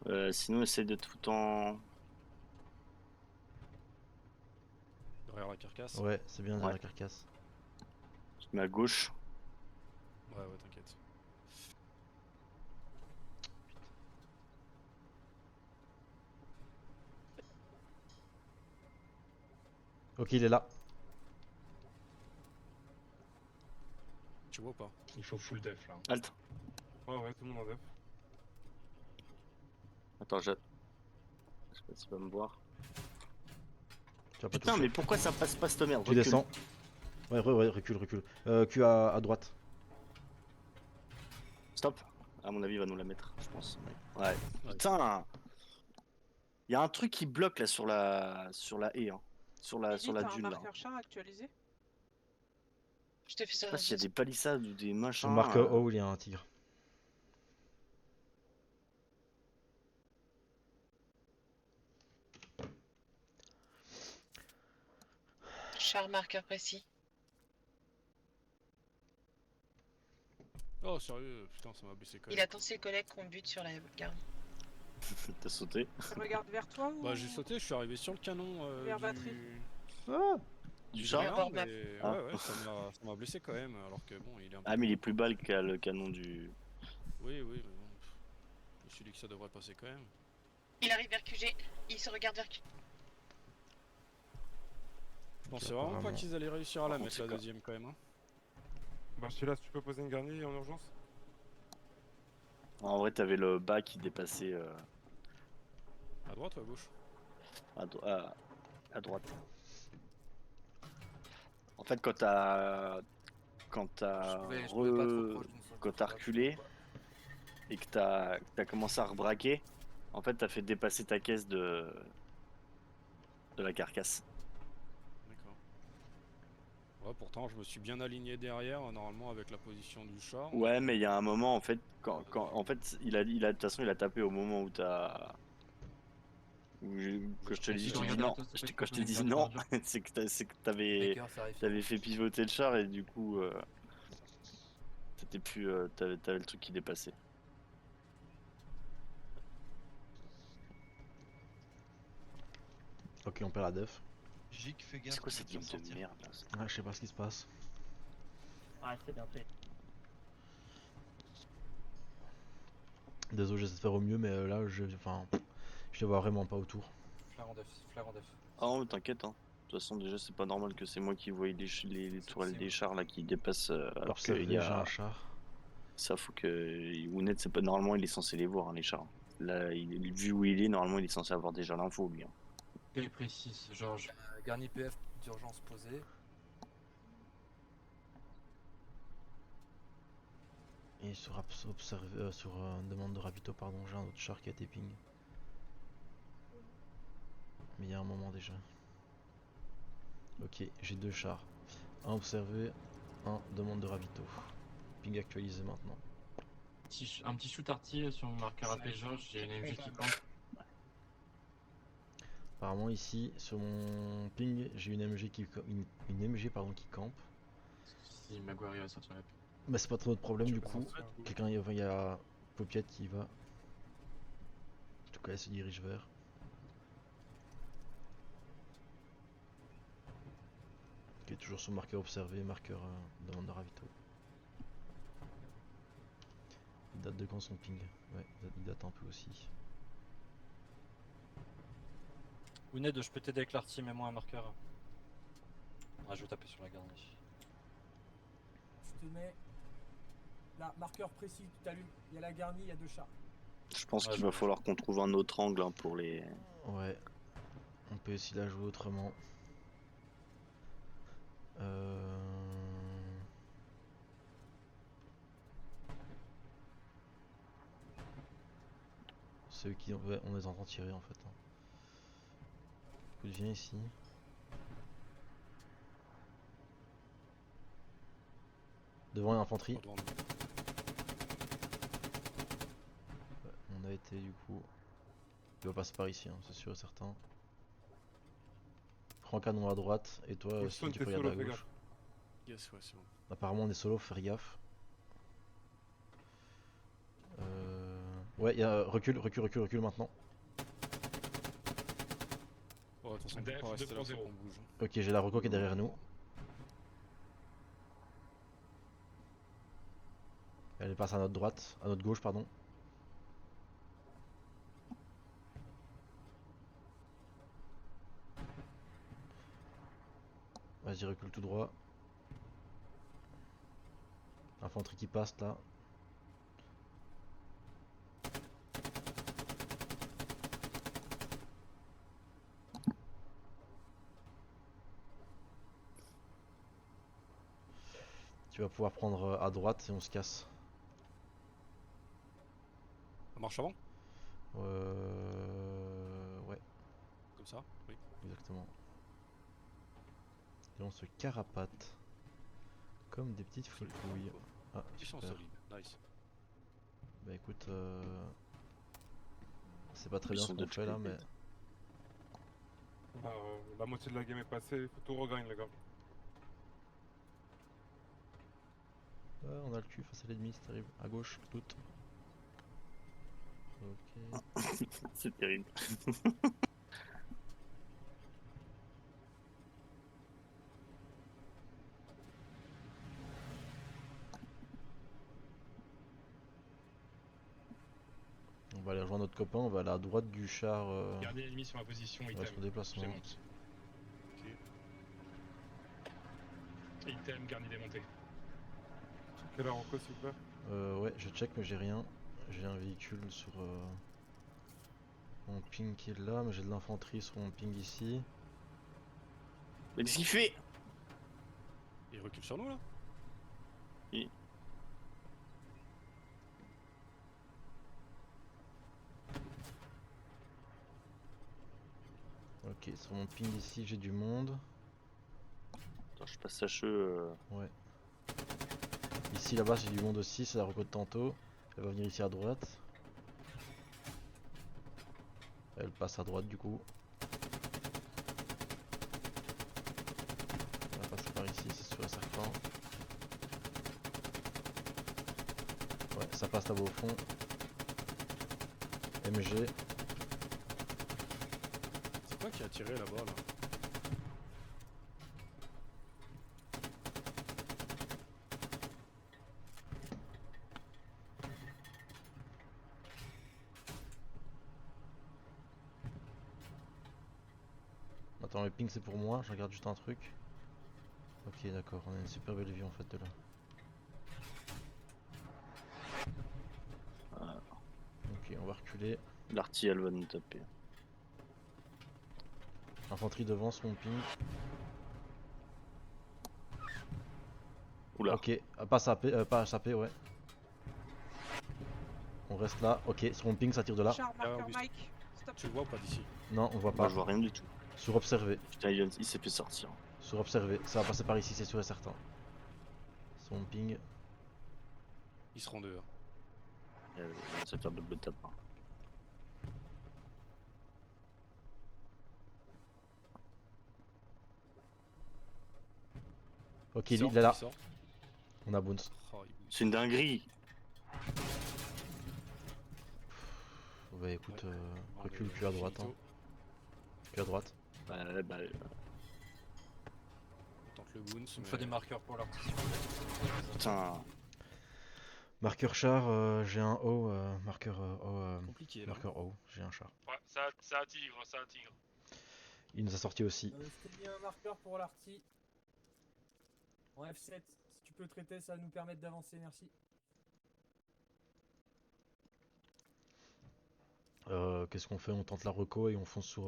plaît. Sinon, essaye de tout en. derrière la carcasse. Ouais, c'est bien derrière Ouais. la carcasse. Je te mets à gauche. Ouais, t'inquiète. Ok, il est là. Tu vois ou pas? Il faut full def là. Halt. Ouais, tout le monde en dev. Attends, je sais pas s'il va me voir. Tu vas pas Putain, toucher. mais pourquoi ça passe pas cette merde? Tu Recule. descends. Ouais, recule. Q à droite. Stop. À mon avis, il va nous la mettre, je pense. Ouais. Putain. Il y a un truc qui bloque là sur la haie, hein. Sur la Lily, t'as un dune là. marqueur char actualisé? Je te fais Je ça sais dans pas s'il y a une des palissades ou des Sur machins. le marqueur O, il y a un tigre. char marqueur précis. Oh, sérieux, putain, ça m'a blessé quand même. Il attend ses collègues qu'on bute sur la garde. T'as sauté. Regarde vers toi ou... Bah, j'ai sauté, je suis arrivé sur le canon Vers du... batterie. Du du char Bernard, Bord map. mais Ah. ouais, ça m'a blessé quand même, alors que bon, il est un peu... Ah, mais il est plus bas le canon du. Oui, mais bon, je me suis dit que ça devrait passer quand même. Il arrive vers QG. Il se regarde vers QG. Je pensais vraiment pas apparemment. qu'ils allaient réussir à la Par mettre contre, la c'est deuxième quand même. Hein. Bah, je suis là, si tu peux poser une garnie en urgence. En vrai, t'avais le bas qui dépassait À droite ou à gauche? à droite. En fait, quand t'as Je pouvais pas être trop proche d'une zone quand t'as de reculé et que t'as commencé à rebraquer, en fait, t'as fait dépasser ta caisse de la carcasse. D'accord. Ouais, pourtant, je me suis bien aligné derrière, normalement, avec la position du char. Ouais, mais il y a un moment, en fait, en fait, de toute façon, il a tapé au moment où t'as. Que je te dis non. Quand je te dis non, c'est que t'avais fait pivoter le char et du coup, t'avais le truc qui dépassait. Ok, on perd la def. Gic, fais gaffe. C'est quoi cette tu vas game de sortir. merde là? Ah, je sais pas ce qui se passe. Ouais, c'est bien fait. Désolé, j'essaie de faire au mieux, mais là, je les vois vraiment pas autour. Flair en def, flair en def. Ah non, mais t'inquiète, hein. De toute façon, déjà, c'est pas normal que c'est moi qui voie les tourelles des chars là qui dépassent. Alors c'est qu'il y déjà a un char. ça, faut que Ounet, c'est pas normalement, il est censé les voir, hein, les chars. Là, vu où il est, normalement, il est censé avoir déjà l'info, lui. Hein. Et précise, Georges. Garni PF d'urgence posé. Et sur demande de ravito, pardon, j'ai un autre char qui a été ping. Mais il y a un moment déjà. Ok, j'ai 2 chars. 1 observé, 1 demande de ravito. Ping actualisé maintenant. Un petit shoot artillerie sur mon marqueur AP Georges, j'ai une MG qui campe. Apparemment ici, sur mon ping, j'ai une MG qui campe. Si Maguire va sortir la ping. Bah c'est pas trop notre problème du coup. Quelqu'un, il y a Popiette qui y va. En tout cas, elle se dirige vers. Ok, toujours sur marqueur observé, marqueur demande de ravito. Il date de quand son ping? Ouais, il date un peu aussi. Wined, je peux t'aider avec l'arty, mets-moi un marqueur. Ah, je vais taper sur la garnie. Je te mets là, marqueur précis, tu t'allumes. Il y a la garnie, il y a 2 chars. Je pense qu'il va falloir qu'on trouve un autre angle hein, pour les. Ouais, on peut essayer de la jouer autrement. C'est eux qui on les entend tirer en fait. Écoute, viens ici. Devant l'infanterie. Ouais, on a été du coup. Il va passer par ici, hein, c'est sûr et certain. Prends canon à droite et toi si tu peux regarder à gauche. Yes, ouais, c'est bon. Apparemment on est solo, faut faire gaffe. Ouais, recule maintenant. Oh, attention, on peut pas rester là, faut qu'on bouge. Ok, j'ai la reco qui est derrière nous. Elle passe à notre droite, à notre gauche, pardon. Vas-y, recule tout droit. Infanterie qui passe là. Tu vas pouvoir prendre à droite et on se casse. Ça marche avant? Ouais. Comme ça? Oui. Exactement. Et on se carapate. Comme des petites fripouilles. Ah, Ils sont super. solides, nice. Bah écoute, c'est pas très bien ce qu'on fait là, mais... La moitié de la game est passée, faut tout regagner les gars. Ouais, on a le cul face à l'ennemi, c'est terrible. À gauche, doute. Ok. C'est terrible. On va aller rejoindre notre copain, on va aller à droite du char. Gardez l'ennemi sur ma position, Ouais, item. son déplacement. Je démonte. Item, garni démonté. Quelle heure encore s'il vous plaît? Ouais, je check mais j'ai rien. J'ai un véhicule sur mon ping qui est là, mais j'ai de l'infanterie sur mon ping ici. Mais qu'est-ce qu'il fait? Il recule sur nous là? Oui. Ok, sur mon ping ici j'ai du monde. Attends, je passe à cheveux. Ouais. Ici là-bas j'ai du monde aussi, c'est la reco de tantôt. Elle va venir ici à droite. Elle passe à droite du coup. Elle va passer par ici, c'est sûr et certain. Ouais, ça passe là-bas au fond. MG. C'est quoi qui a tiré là-bas là? Attends, le ping c'est pour moi, je regarde juste un truc. Ok, d'accord, on a une super belle vue en fait de là. Ok, on va reculer. L'arty elle va nous taper. Infanterie devant sur mon ping. Oula. Ok, pas sapé, ouais. On reste là, ok, sur mon ping ça tire de là. Char, marqueur Mike, stop. Tu le vois ou pas d'ici? Non, on voit pas. Moi je vois rien du tout. Sur observé. Putain, il s'est fait sortir. Sur observé, ça va passer par ici, c'est sûr et certain. Son ping. Ils seront deux. Ça fait un peu de tape. Hein. Ok, il est là. On a Bounce. C'est une dinguerie. Bah écoute, recule plus à droite. Hein. Plus à droite. Bah. On tente le bounce. Il me faut des marqueurs pour l'artisan. Putain. Marqueur char, j'ai un O. Marqueur O. Compliqué, là. Marqueur O, j'ai un char. Ouais, c'est un tigre, c'est un tigre. Il nous a sorti aussi. Je t'ai mis un marqueur pour l'arty. En F7, si tu peux traiter, ça va nous permettre d'avancer, merci. Qu'est-ce qu'on fait? On tente la reco et on fonce sur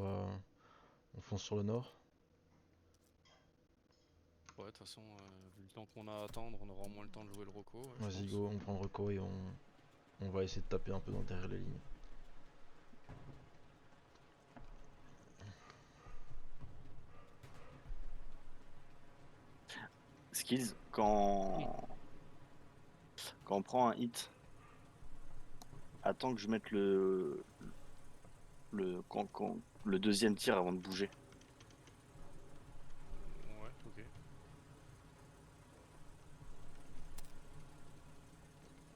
le nord. Ouais, de toute façon, vu le temps qu'on a à attendre, on aura au moins le temps de jouer le reco. Vas-y go, on prend le reco et on va essayer de taper un peu derrière les lignes. Skills, quand on prend un hit, attends que je mette le deuxième tir avant de bouger. Ouais, ok.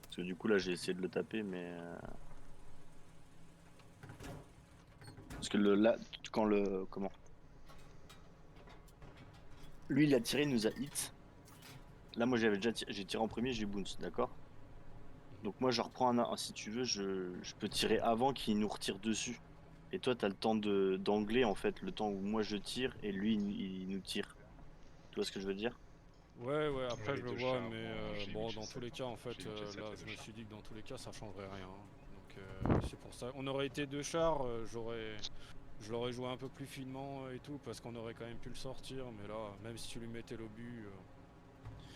Parce que du coup là j'ai essayé de le taper mais parce que comment lui il a tiré, il nous a hit. Là moi j'ai tiré en premier, j'ai bounce, d'accord. Donc moi je reprends si tu veux je peux tirer avant qu'il nous retire dessus. Et toi t'as le temps d'angler en fait, le temps où moi je tire et lui il nous tire. Tu vois ce que je veux dire? Ouais, après Ouais, je le les deux vois, chars, mais j'ai bon, mis dans G7, tous les cas, en fait, j'ai mis G7, là, les je deux me chars. suis dit que dans tous les cas, ça changerait rien. Donc, c'est pour ça. On aurait été deux chars, je l'aurais joué un peu plus finement et tout, parce qu'on aurait quand même pu le sortir, mais là, même si tu lui mettais l'obus.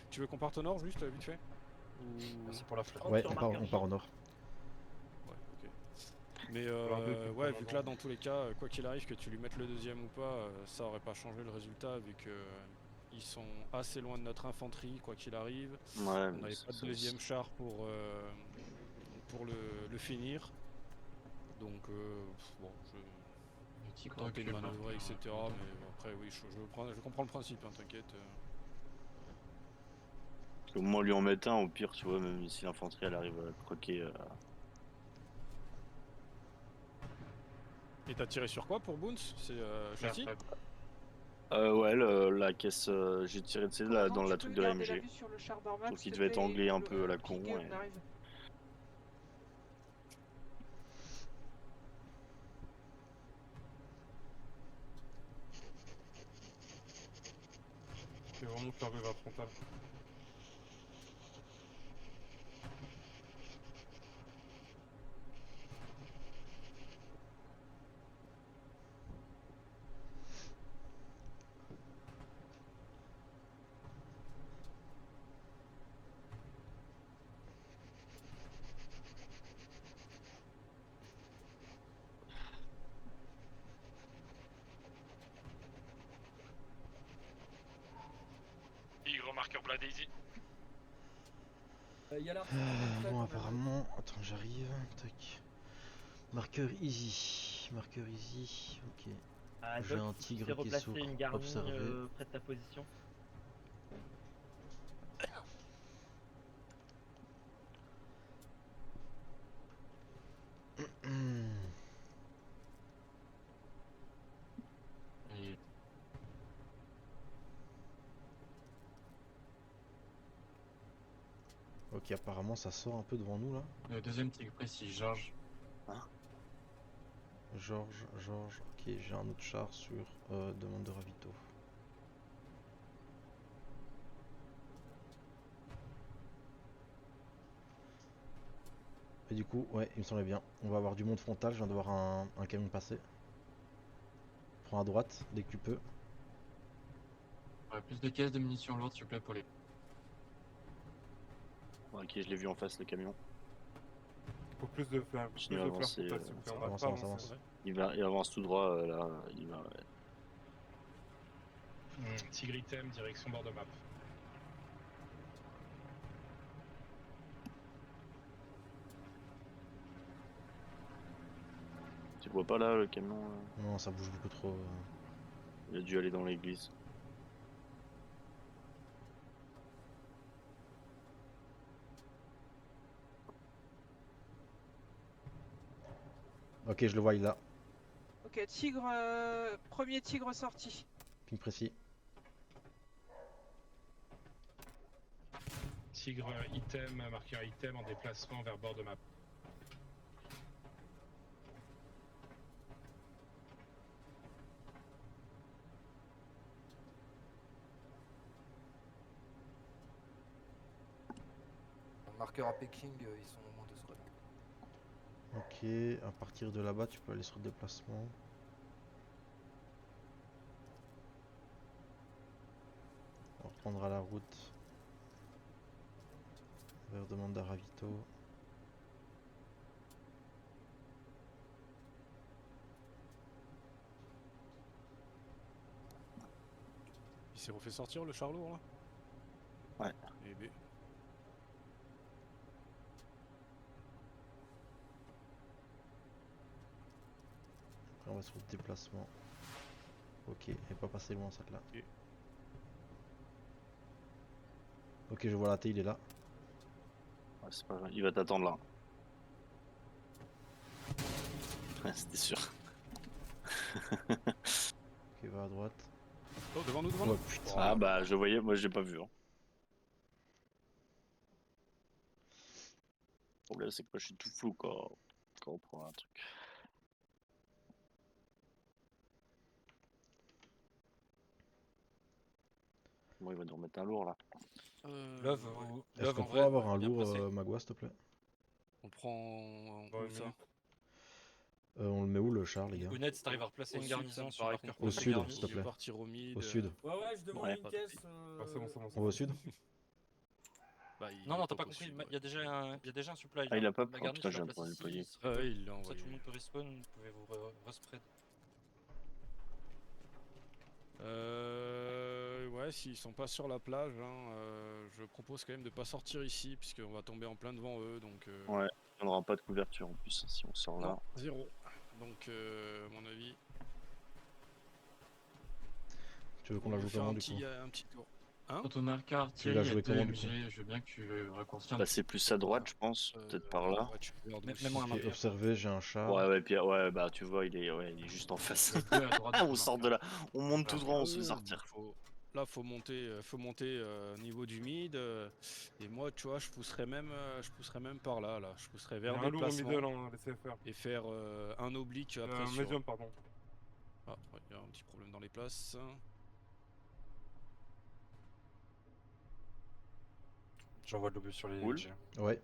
Tu veux qu'on parte au nord, juste, vite fait? C'est pour la flotte. Ouais, on part au nord. Ouais, ok. Mais ouais, vu que là, dans tous les cas, quoi qu'il arrive, que tu lui mettes le deuxième ou pas, ça aurait pas changé le résultat, vu que ils sont assez loin de notre infanterie, quoi qu'il arrive. Ouais, on n'avait pas de deuxième char pour le finir. Donc, bon, je tentais de manœuvrer, etc. Mais après, oui, je comprends le principe, hein, t'inquiète. Parce qu'au moins lui en mettre un, au pire, tu vois, même si l'infanterie elle arrive à croquer. Et t'as tiré sur quoi pour Bounce? C'est châssis? Ouais, la caisse, j'ai tiré de là dans la truc de la MG. Donc il devait être anglais un peu à la con. Et... C'est vraiment fermé vers frontal. Tigre, marqueur blindé ici. Y a bon, apparemment, attends, j'arrive. Tac. Marqueur easy. Marqueur easy. Ok. J'ai un tigre qui est sur une garnie observé. près de ta position. Ok, apparemment ça sort un peu devant nous là. Le deuxième tigre précis, Georges. Georges, ok, j'ai un autre char sur demande de ravito. Et du coup, ouais, il me semblait bien. On va avoir du monde frontal, je viens de voir un camion passer. Prends à droite, dès que tu peux. Ouais, plus de caisses de munitions lourdes, s'il vous plaît, pour les... Ok, je l'ai vu en face le camion. Faut plus de faire. Il va avancer. Avance. Il avance tout droit là. Il va. Tigre item, direction bord de map. Tu vois pas là le camion Non, ça bouge beaucoup trop. Il a dû aller dans l'église. Ok, je le vois, il est là. Ok, tigre, premier tigre sorti. Ping précis. Tigre item, marqueur item en déplacement vers bord de map. Marqueur à Peking, ils sont au moins 2 squads. Ok, à partir de là-bas, tu peux aller sur le déplacement. On reprendra la route vers demande à Ravito. Il s'est refait sortir le char lourd là? Ouais. Eh ben. Après on va sur le déplacement. Ok, il n'est pas passé loin cette là. Ok, je vois la T, il est là. Ouais, c'est pas grave, il va t'attendre là. Ouais, c'était sûr. Ok, va à droite. Oh, devant nous, devant Oh nous. putain. Ah bah je voyais, moi j'ai pas vu. Hein. Le problème c'est que moi je suis tout flou quand on prend un truc. Bon, il va nous remettre un lourd là. Love, Est-ce Love qu'on en pourrait vrai, avoir un bien lourd, placé. Magua, s'il te plaît? On prend Dans où une ça? minute. On le met où le char, les gars? Honnête, si t'arrives à replacer Au une sud, garnison ça sur me la paraît carte Au sud, garnie. s'il te plaît. Partir au mid. Au sud. Ouais, ouais, je demande Ouais. une caisse. Ah, c'est bon, c'est bon. On va au sud? Bah, Non, non, t'as pas possible, compris, ouais. il y a déjà un supply. Ah, il là. a pas. La Oh garnie, putain, je je la viens de place prendre le ici. payer. Ouais, il l'a Comme ça, envoyé. tout le monde peut respawn, vous pouvez vous respread. Ouais, s'ils sont pas sur la plage, hein, je propose quand même de pas sortir ici, puisqu'on va tomber en plein devant eux, donc... Ouais, on n'aura pas de couverture en plus si on sort là. Non, 0. Donc, à mon avis... Tu veux qu'on on la peut joue faire comment un du coup? petit tour. Hein? Quand on a un quart, Tu veux la il y a jouer 2 comment, du coup? MG, je veux bien que tu raccourcis un Bah petit c'est plus à droite je pense, peut-être par là. Ouais, tu peux faire douce. Même moi, un Ok, marqueur. observez, j'ai un char. Ouais, ouais, puis ouais, bah tu vois, il est juste en face. Il y a 2 à droite de On ton sort de marqueur. là, on monte tout droit, on se fait sortir. Là, faut monter niveau du mid. Et moi, tu vois, je pousserais même par là. Je pousserais Il y vers a le un lourd au déplacement middle, hein, laissez faire. et faire un oblique après Un sur... médium, pardon. Ah, ouais, il y a un petit problème dans les places. J'envoie de l'obus sur les Cool. MG. Ouais.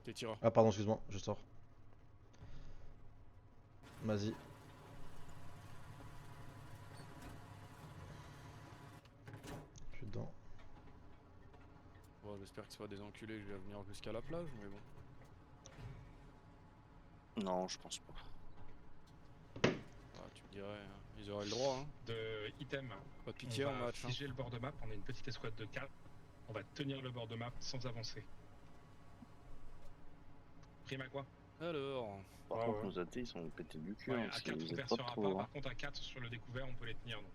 T'es tireur. Ah pardon, excuse-moi, je sors. Vas-y. Je suis dedans. Bon, j'espère que c'est pas des enculés que je vais venir jusqu'à la plage, mais bon. Non, je pense pas. Ah, tu me dirais, hein, ils auraient le droit. Hein. De item. Pas de pitié en match. On va figer le bord de map, on est une petite escouade de 4. On va tenir le bord de map sans avancer. Prime à quoi? Alors... Par contre, nos athées, ils sont pétés du cul, Ouais, hein, à parce 4 qu'ils on aident verse pas sur un trop. pas, Hein. par contre à 4 sur le découvert on peut les tenir. Donc,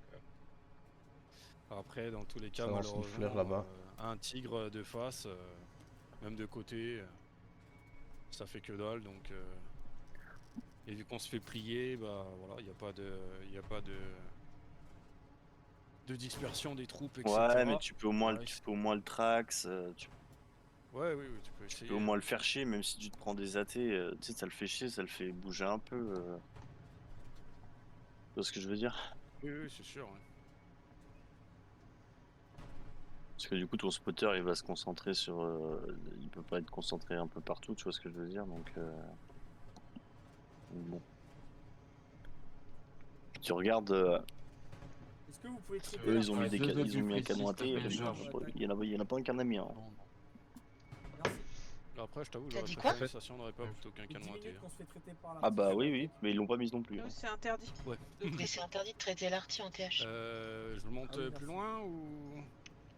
Après, dans tous les cas, Ça lance une fleur là-bas. un tigre de face, même de côté, ça fait que dalle. Donc, et vu qu'on se fait plier, bah voilà, il n'y a pas de dispersion des troupes, etc. Ouais, mais tu peux au moins, le trax. Ouais, oui, tu peux essayer. Tu peux au moins le faire chier, même si tu te prends des athées, tu sais, ça le fait chier, ça le fait bouger un peu. Tu vois ce que je veux dire? Oui, c'est sûr. Ouais. Parce que du coup, ton spotter, il va se concentrer sur... il peut pas être concentré un peu partout, tu vois ce que je veux dire, donc... Bon. Tu regardes... Est-ce que vous pouvez traiter eux, la ils ont mis, plage un canon à thé, il y en a pas un qui en a mis. Hein. Merci. Après, je t'avoue, T'as j'aurais dit préféré quoi une station, on aurait pas plutôt qu'un 10 canon AT. minutes qu'on se fait traiter par la Ah bah oui, oui, mais ils l'ont pas mise non plus. Hein. C'est interdit. Ouais. Mais c'est interdit de traiter l'arty en TH. Je monte Ah oui, plus merci. loin ou...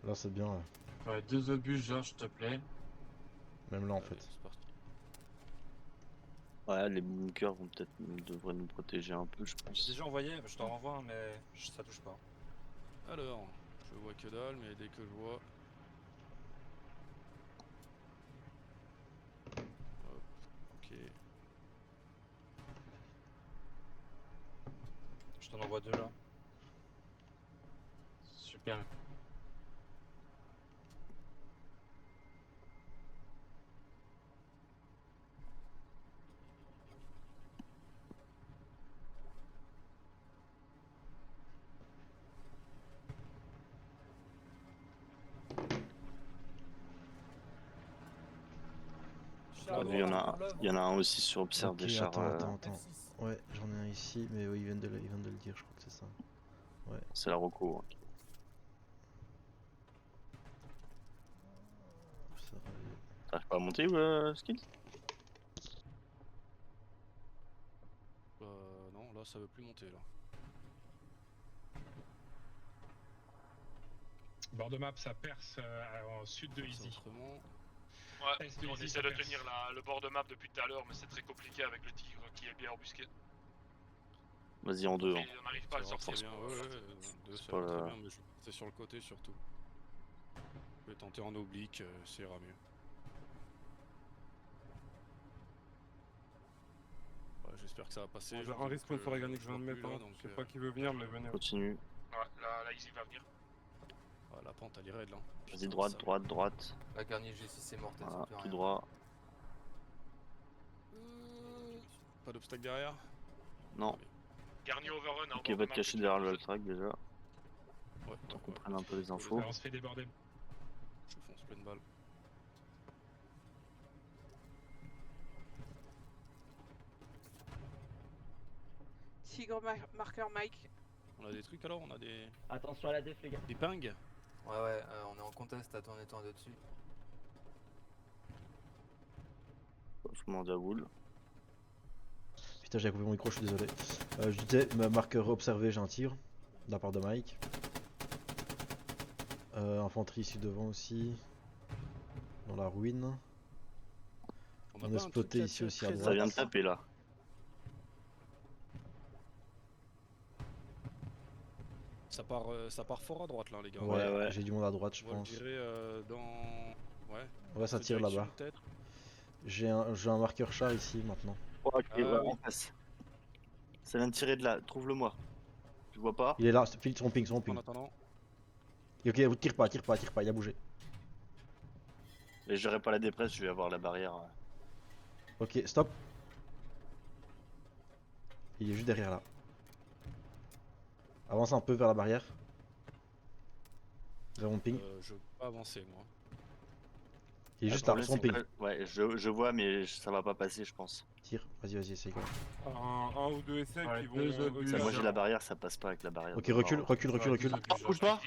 Là, c'est bien, ouais. Ouais, 2 obus, Georges, s'il te plaît. Même là, en Allez, fait. c'est parti. Ouais, les bunkers vont peut-être devraient nous protéger un peu, je J'ai pense. déjà envoyé, je t'en renvoie, hein, mais ça touche pas. Alors, je vois que dalle, mais dès que je vois... Hop, ok. Je t'en envoie 2 là. Super. Ah, il y en a un aussi sur Observe Ok, des chars. attends. Ouais, j'en ai un ici, mais oui, ils viennent de le dire, je crois que c'est ça. Ouais. C'est la Rocco. Hein. T'arrives pas à monter ou Skill? Non, là ça veut plus monter là. Bord de map, ça perce en sud de Easy. Ouais, Est de on Easy, essaie ça de perce. tenir le bord de map depuis tout à l'heure, mais c'est très compliqué avec le tigre qui est bien embusqué. Vas-y en deux. Hein. On n'arrive pas à le Ça va sortir. très bien, ouais, deux, ça va très bien, mais c'est sur le côté surtout. Je vais tenter en oblique, ça ira mieux. Ouais, j'espère que ça va passer. J'ai un respawn sur la garni que je viens de mettre. Hein. Je sais pas qui veut venir, mais venez. Continue. Ouais, là Easy va venir. Ouais, la pente elle est raide là. Vas-y, droite. La garnie G6 est morte, elle Voilà, sent plus tout rien. droit. Pas d'obstacle derrière? Non. Garni overrun. Ok, va te cacher derrière le track déjà. Ouais, Tant qu'on prenne un peu les infos. On se fait déborder. Je fonce pleine balle. Tigre marqueur Mike. On a des trucs alors? On a des... Attention à la def, les gars. Des pings? Ouais, on est en contest, attends, on est en dessus. Je demande à Wool. Putain, j'ai coupé mon micro, je suis désolé. Je disais, ma marqueur observé, j'ai un tir. De la part de Mike. Infanterie ici devant aussi. Dans la ruine. On est spoté ici aussi à droite. Ça vient de taper là. Ça part fort à droite là les gars. Ouais. J'ai du monde à droite je On va le pense. virer dans... Ouais, ça tire là-bas. J'ai un marqueur char ici maintenant. Ok, en face. Ça vient de tirer de là, trouve-le-moi. Tu vois pas? Il est là, son ping. En attendant. Ok, tire pas, il a bougé. Et j'aurai pas la dépresse, je vais avoir la barrière. Ok, stop. Il est juste derrière là. Avance un peu vers la barrière. Vers mon ping. Je peux pas avancer moi. Il est juste là, son ping. Ouais, je vois, mais ça va pas passer, je pense. Tire, vas-y, essaye quoi. Un ou deux essais qui vont. Ça, moi j'ai la barrière, ça passe pas avec la barrière. Ok, recule. Bouge pas.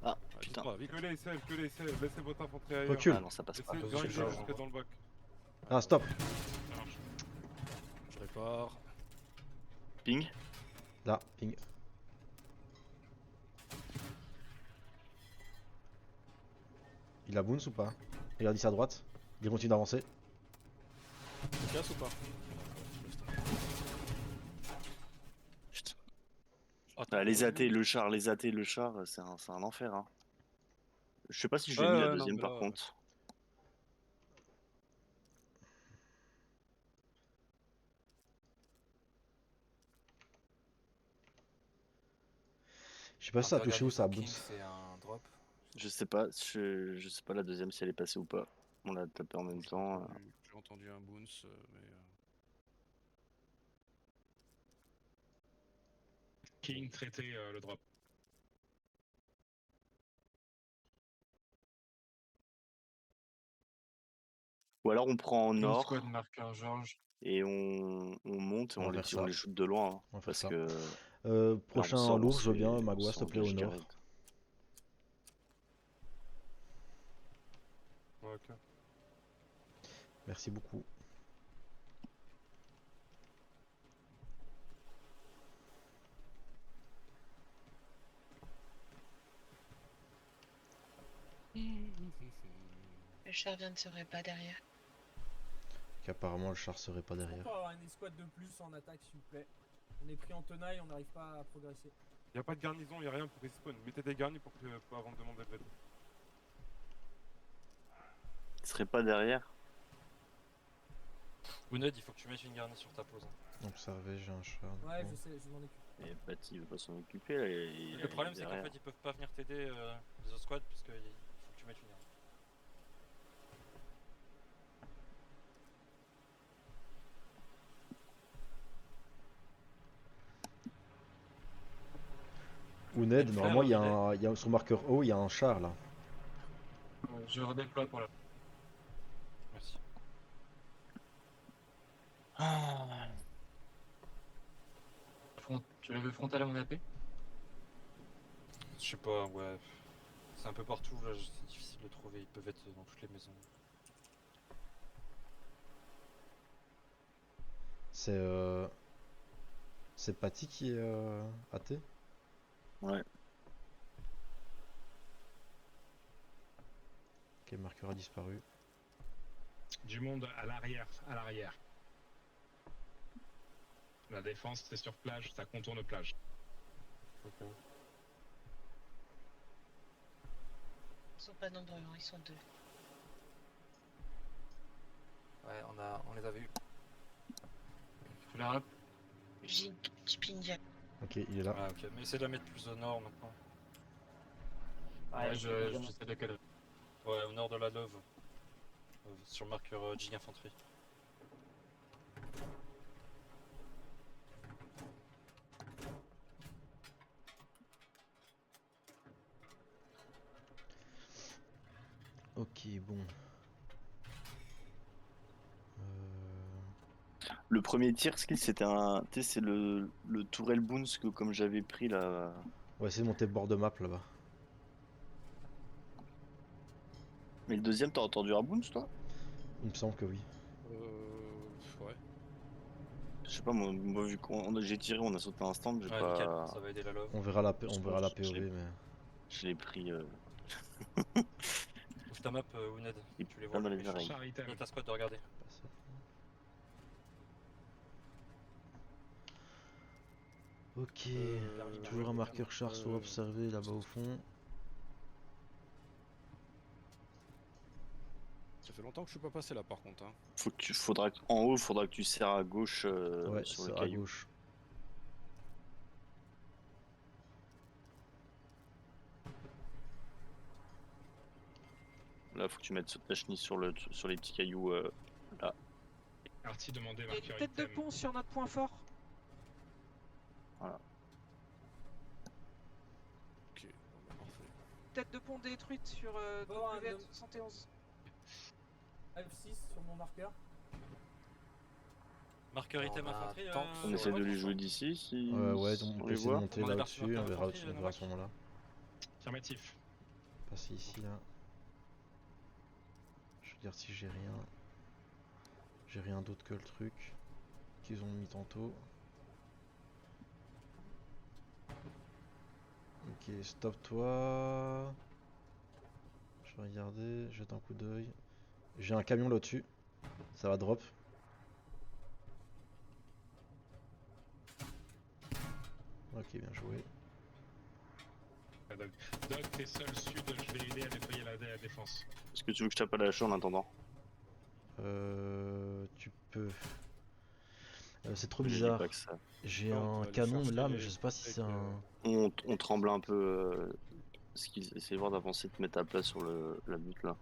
Ah, putain. Que les essais, laissez votre infanterie ailleurs. Recule. Ah non, ça passe pas. Essayez de grinder jusque dans le bac. Ah, stop. Je répare. Ping. Là, ping. Il a boons ou pas? Regarde ici à droite. Il continue d'avancer. Tu casses ou pas? Putain. Les AT, le char, c'est un enfer. Hein. Je sais pas si je l'ai mis la deuxième par contre. Je sais pas si ça a touché ou ça a boons. C'est un drop. Je sais pas la deuxième si elle est passée ou pas. On l'a tapé en même temps. J'ai entendu un boons, mais... King traiter le drop. Ou alors on prend en nord. Squad marqueur Georges. Et on monte et on les shoot de loin. Hein, parce ça. que. Prochain lourd, je veux bien, Magua, s'il te plaît, au nord. Ouais, ok. Merci beaucoup. Le char vient de se repas derrière. Qu'apparemment le char serait pas On derrière. peut avoir une escouade de plus en attaque, s'il vous plaît. On est pris en tenaille, on n'arrive pas à progresser. Y a pas de garnison, y a rien pour respawn. Mettez des garnis avant de demander de l'aide. Il serait pas derrière. Wounded, il faut que tu mettes une garnie sur ta pause. Observez, j'ai un char. Ouais, je sais, je m'en occupe. Et Patty veut pas s'en occuper là. Le problème, c'est qu'en fait, ils peuvent pas venir t'aider les autres squads parce qu'il faut que tu mettes une garnie. Ouned, normalement il y a sur marqueur haut, il y a un char là. Je redéploie pour la. Merci. Tu l'avais frontal à mon AP? Je sais pas, ouais. C'est un peu partout là, c'est difficile de trouver. Ils peuvent être dans toutes les maisons. C'est Patty qui est athée? Ouais. Ok, le marqueur a disparu. Du monde à l'arrière, à l'arrière. La défense, c'est sur plage, ça contourne plage. Ils sont pas nombreux, hein, ils sont 2. Ouais, on les avait eu. Faut les rap. Jipinja. Ok, il est là. Ah, ok, mais essaie de la mettre plus au nord maintenant. Ouais, j'essaie de caler. Ouais, au nord de la Love. Sur le marqueur Jig Infanterie. Ok, bon. Le premier tir skill c'était un. Tu sais, c'est le tourelle boons que comme j'avais pris là. On va essayer de monter le bord de map là-bas. Mais le deuxième, t'as entendu un boons toi? Il me semble que oui. Ouais. Je sais pas, moi vu qu'on j'ai tiré, on a sauté un stand, j'ai Ouais, pas. nickel, ça va aider la Love. On verra la POV, mais. Je l'ai pris. Ouvre ta map, Wounded. Tu les vois. Dans les oreilles. Et ta squad de regarder. Ok, toujours un marqueur char soit observé là-bas au fond. Ça fait longtemps que je suis pas passé là par contre. Hein. En haut, faudra que tu serres à gauche ouais, sur le à caillou. gauche. Là, faut que tu mettes ta chenille sur les petits cailloux là. Artie demandait Il y a une marqueur tête de item. pont sur notre point fort. Voilà. Ok, bon, bah, parfait. Tête de pont détruite sur W71. F6 sur mon marqueur. Marqueur item infanterie. On essaie de les jouer d'ici si. Ouais, si donc on peut les essayer de voit. monter là-dessus, on verra à ce moment-là. Affirmatif. Passer ici là. Je regarde si j'ai rien. J'ai rien d'autre que le truc qu'ils ont mis tantôt. Ok, stop toi. Je vais regarder, jette un coup d'œil. J'ai un camion là-dessus. Ça va drop. Ok, bien joué. Doc, t'es seul sud, je vais aider à nettoyer la défense. Est-ce que tu veux que je tape à la hache en attendant? Tu peux. C'est trop bizarre. J'ai un canon là, mais je sais pas si c'est un. On tremble un peu. Essaye de voir d'avancer, de te mettre à plat sur la butte là.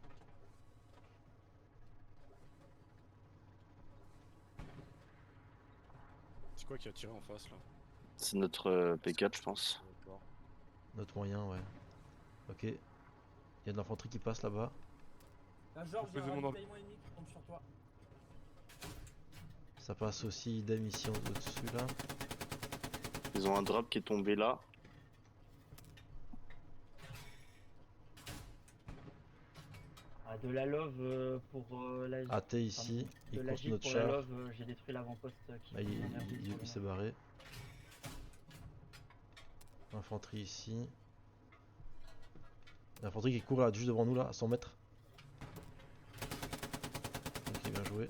C'est quoi qui a tiré en face là? C'est notre P4, je pense. Notre moyen, ouais. Ok. Il y a de l'infanterie qui passe là-bas. Là, Georges, il y a un ravitaillement ennemi qui tombe sur toi. Ça passe aussi idem ici au-dessus là. Ils ont un drop qui est tombé là. Ah, De la love pour la... AT ici, de il la court gîte notre pour la char. love, j'ai détruit l'avant-poste qui Là, nous emmerdait sur il le s'est nord. barré. Infanterie ici. L'infanterie qui court là, juste devant nous là, à 100 mètres. Ok, bien joué.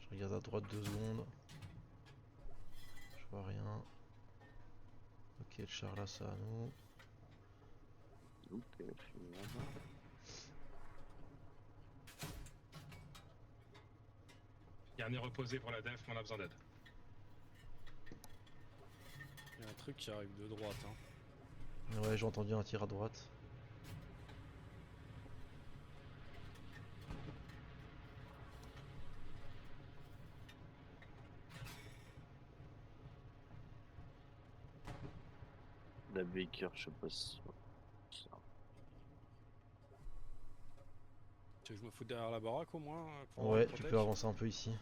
Je regarde à droite 2 secondes. Je vois rien. Ok, le char là, c'est à nous. Garni reposé pour la def, on a besoin d'aide. Il y a un truc qui arrive de droite. Hein. Ouais, j'ai entendu un tir à droite. La Baker, je sais pas si. Tu veux que je me foute derrière la baraque au moins pour Ouais, tu protège peux avancer un peu ici.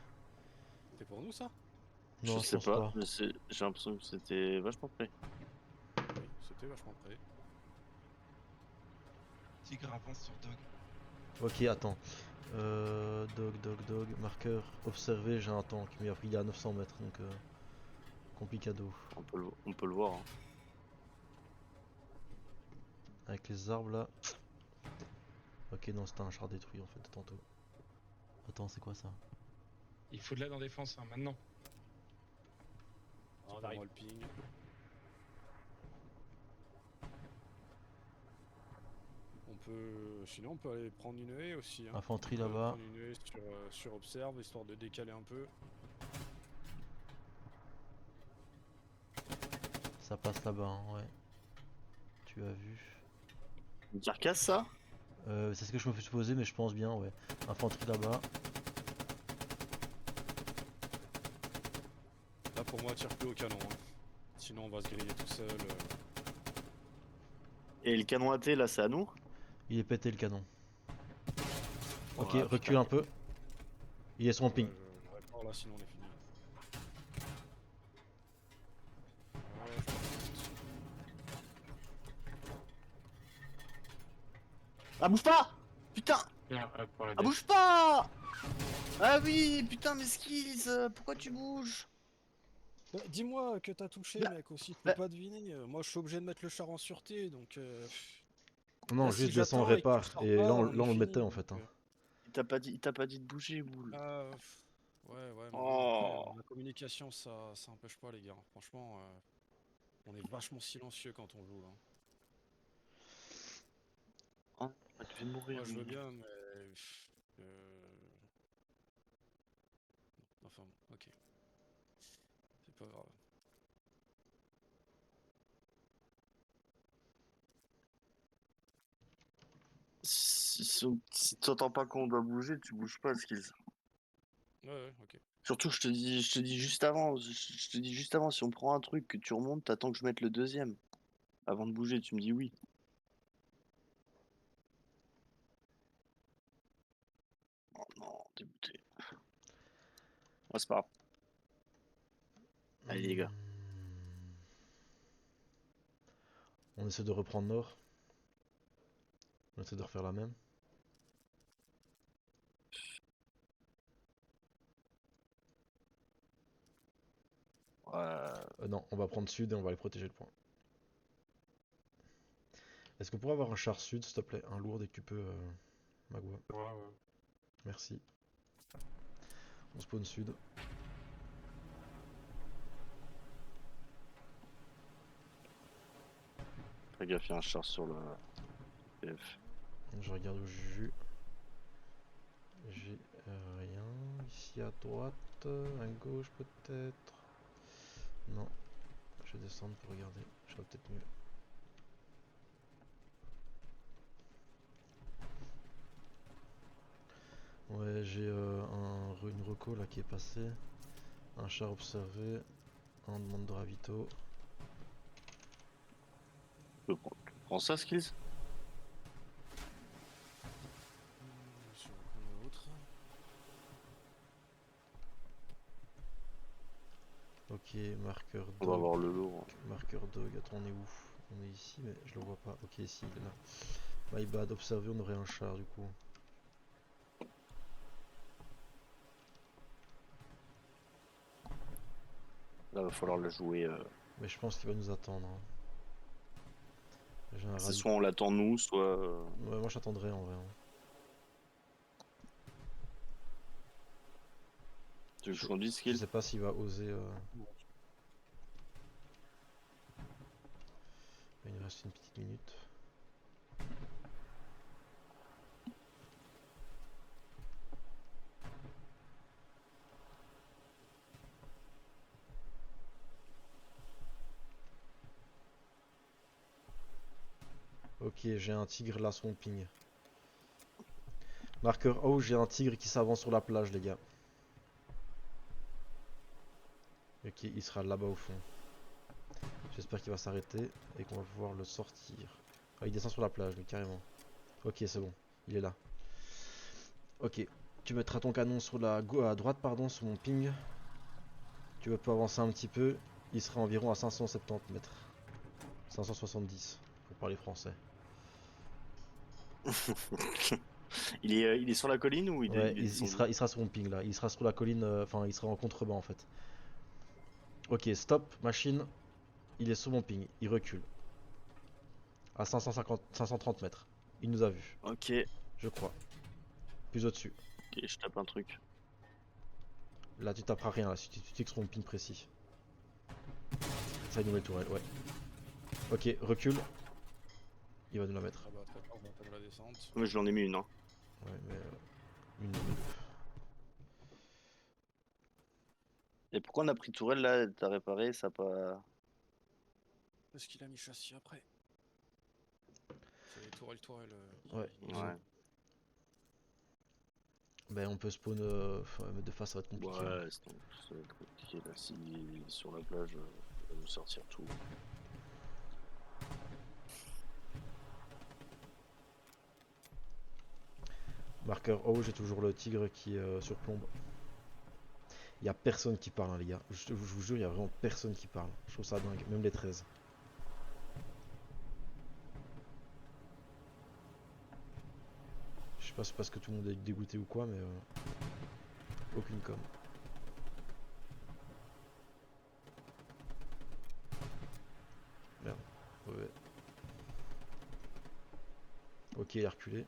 C'est pour nous ça? Non, je sais pense pas, mais j'ai l'impression que c'était vachement près. Oui, c'était vachement près. Tigre avance sur Dog. Ok, attends. Dog, marqueur, observé, j'ai un tank, mais il est à 900 mètres, donc complicado. On peut le voir. Hein. Avec les arbres là. Ok, non, c'était un char détruit en fait, tantôt. Attends, c'est quoi ça? Il faut de l'aide en défense, hein, maintenant. On arrive. Le ping. On peut... Sinon on peut aller prendre une haie aussi. Hein. Infanterie là-bas. Prendre une haie sur observe, histoire de décaler un peu. Ça passe là-bas, hein, ouais. Tu as vu. Une carcasse ça? C'est ce que je me fais supposer, mais je pense bien, ouais. Infanterie là-bas. Là pour moi tire plus au canon. Hein. Sinon on va se griller tout seul. Et le canon AT là c'est à nous? Il est pété le canon. Ok, Ouais, recule putain. un peu. Il est sur mon ping. Je répare là sinon on est fini. Ah bouge pas! Putain! Ah bouge pas! Ah oui, putain mes skills, pourquoi tu bouges? Bah, dis-moi que t'as touché mec aussi, je peux pas deviner. Moi je suis obligé de mettre le char en sûreté donc... Non, là, juste si descend, j'attends et que tu répare. sors Et pas, là, on est on le fini, mettait en donc, fait. Hein. Il t'a pas dit de bouger, boule. Ouais, mais bon, Oh. après, la communication ça empêche pas les gars. Franchement, on est vachement silencieux quand on joue là. Ah, tu viens de mourir. Moi je veux lui. bien, mais... Enfin bon, ok. C'est pas grave. Si t'entends pas qu'on doit bouger, tu bouges pas, skills. Ouais, ok. Surtout, je te dis juste avant, je te dis juste avant, si on prend un truc, que tu remontes, t'attends que je mette le deuxième. Avant de bouger, tu me dis oui. Oh non, dégoûté. Ouais, c'est pas grave. Allez les gars. On essaie de reprendre nord. On essaie de refaire la même. Non, on va prendre sud et on va aller protéger le point. Est-ce qu'on pourrait avoir un char sud, s'il te plaît? Un lourd dès que tu peux, Magua. Ouais. Merci. On spawn sud. Fais gaffe, il y a un char sur le PF. Je regarde où j'ai rien. Ici à droite, à gauche peut-être. Non. Je vais descendre pour regarder. Je serai peut-être mieux. Ouais, j'ai une reco là qui est passée. Un char observé. Un demande de ravito. Tu prends ça, skills? Ok, Marqueur On va dog. avoir le lourd. Marqueur dog, attends, on est où? On est ici, mais je le vois pas. Ok, ici, il est là. My bad, observé, on aurait un char du coup. Là, va falloir le jouer. Mais je pense qu'il va nous attendre. Hein. J'ai un C'est rallye. soit on l'attend nous, soit. Ouais, moi j'attendrai en vrai. Hein. Tu veux que je conduise, Je Skill? sais pas s'il va oser. Il nous reste une petite minute. Ok, j'ai un tigre là sur mon ping. Marqueur O, j'ai un tigre qui s'avance sur la plage, les gars. Ok, il sera là-bas au fond. J'espère qu'il va s'arrêter et qu'on va pouvoir le sortir. Ah, il descend sur la plage, mais carrément. Ok, c'est bon, il est là. Ok, tu mettras ton canon sur la à droite, pardon, sur mon ping. Tu peux avancer un petit peu. Il sera environ à 570 mètres. 570, pour parler français. il est sur la colline ou Ouais, il est descendu? il sera sur mon ping là. Il sera sur la colline, enfin, il sera en contrebas en fait. Ok, stop, machine. Il est sur mon ping, il recule. À 530 mètres. Il nous a vus. Ok. Je crois. Plus au-dessus. Ok, je tape un truc. Là, tu taperas rien, là, si tu tiques sur mon ping précis. C'est une nouvelle tourelle, ouais. Ok, recule. Il va nous la mettre. Ah bah très bien, on va attendre la descente. Moi, je l'en ai mis une, hein. Ouais, mais. Une minute. Et pourquoi on a pris tourelle là? T'as réparé, ça a pas. Parce qu'il a mis châssis après. C'est les tourelles. Ouais. Ouais. Ben on peut spawn de face, ça va être compliqué. Ouais, ça va être compliqué là. S'il est sur la plage, il va nous sortir tout. Marqueur O, j'ai toujours le tigre qui surplombe. Il y a personne qui parle, hein, les gars. Je vous jure, il y a vraiment personne qui parle. Je trouve ça dingue, même les 13. Je sais pas si c'est parce que tout le monde est dégoûté ou quoi, mais aucune com. Merde. Ouais. Ok, il a reculé.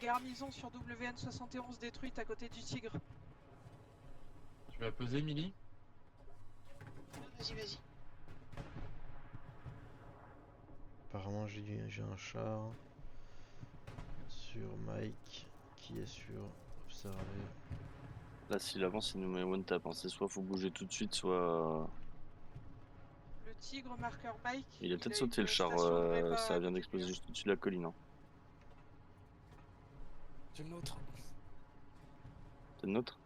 Garnison sur WN71 détruite à côté du tigre. Tu vas peser, Milly? Vas-y. Apparemment j'ai un char sur Mike qui est sur observer. Là, s'il avance, il nous met one tap. Hein. C'est soit faut bouger tout de suite, soit. Le tigre marqueur Mike. Il a peut-être sauté le char. Ça vient d'exploser juste au-dessus de la colline. Hein. C'est le nôtre. C'est le nôtre?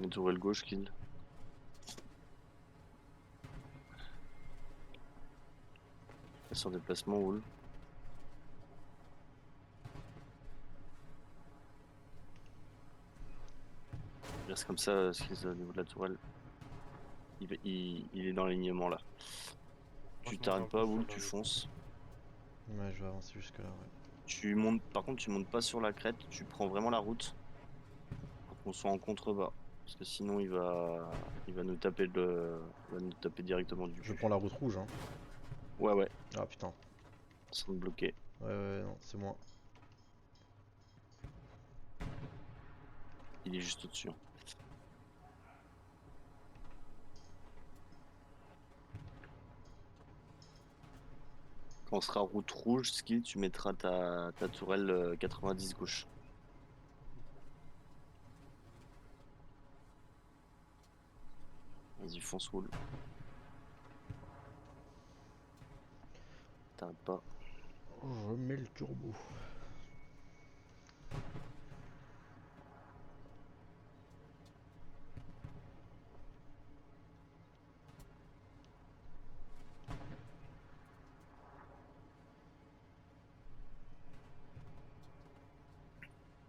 Une tourelle gauche, kill. Sur déplacement, roule. Il reste comme ça, ce qu'ils au niveau de la tourelle. Il est dans l'alignement là. Tu t'arrêtes pas, Wool, tu fonces. Ouais, je vais avancer jusque là, ouais. Tu montes, par contre, tu montes pas sur la crête, tu prends vraiment la route pour qu'on soit en contrebas. Parce que sinon, il va nous taper directement du Je cul. prends la route rouge, hein. Ouais. Ah putain. Sans te bloquer. Ouais, non, c'est moi. Il est juste au-dessus. Quand on sera route rouge, Skill, tu mettras ta tourelle 90 gauche. Vas-y, fonce, roule. T'arrêtes pas. Je remets le turbo.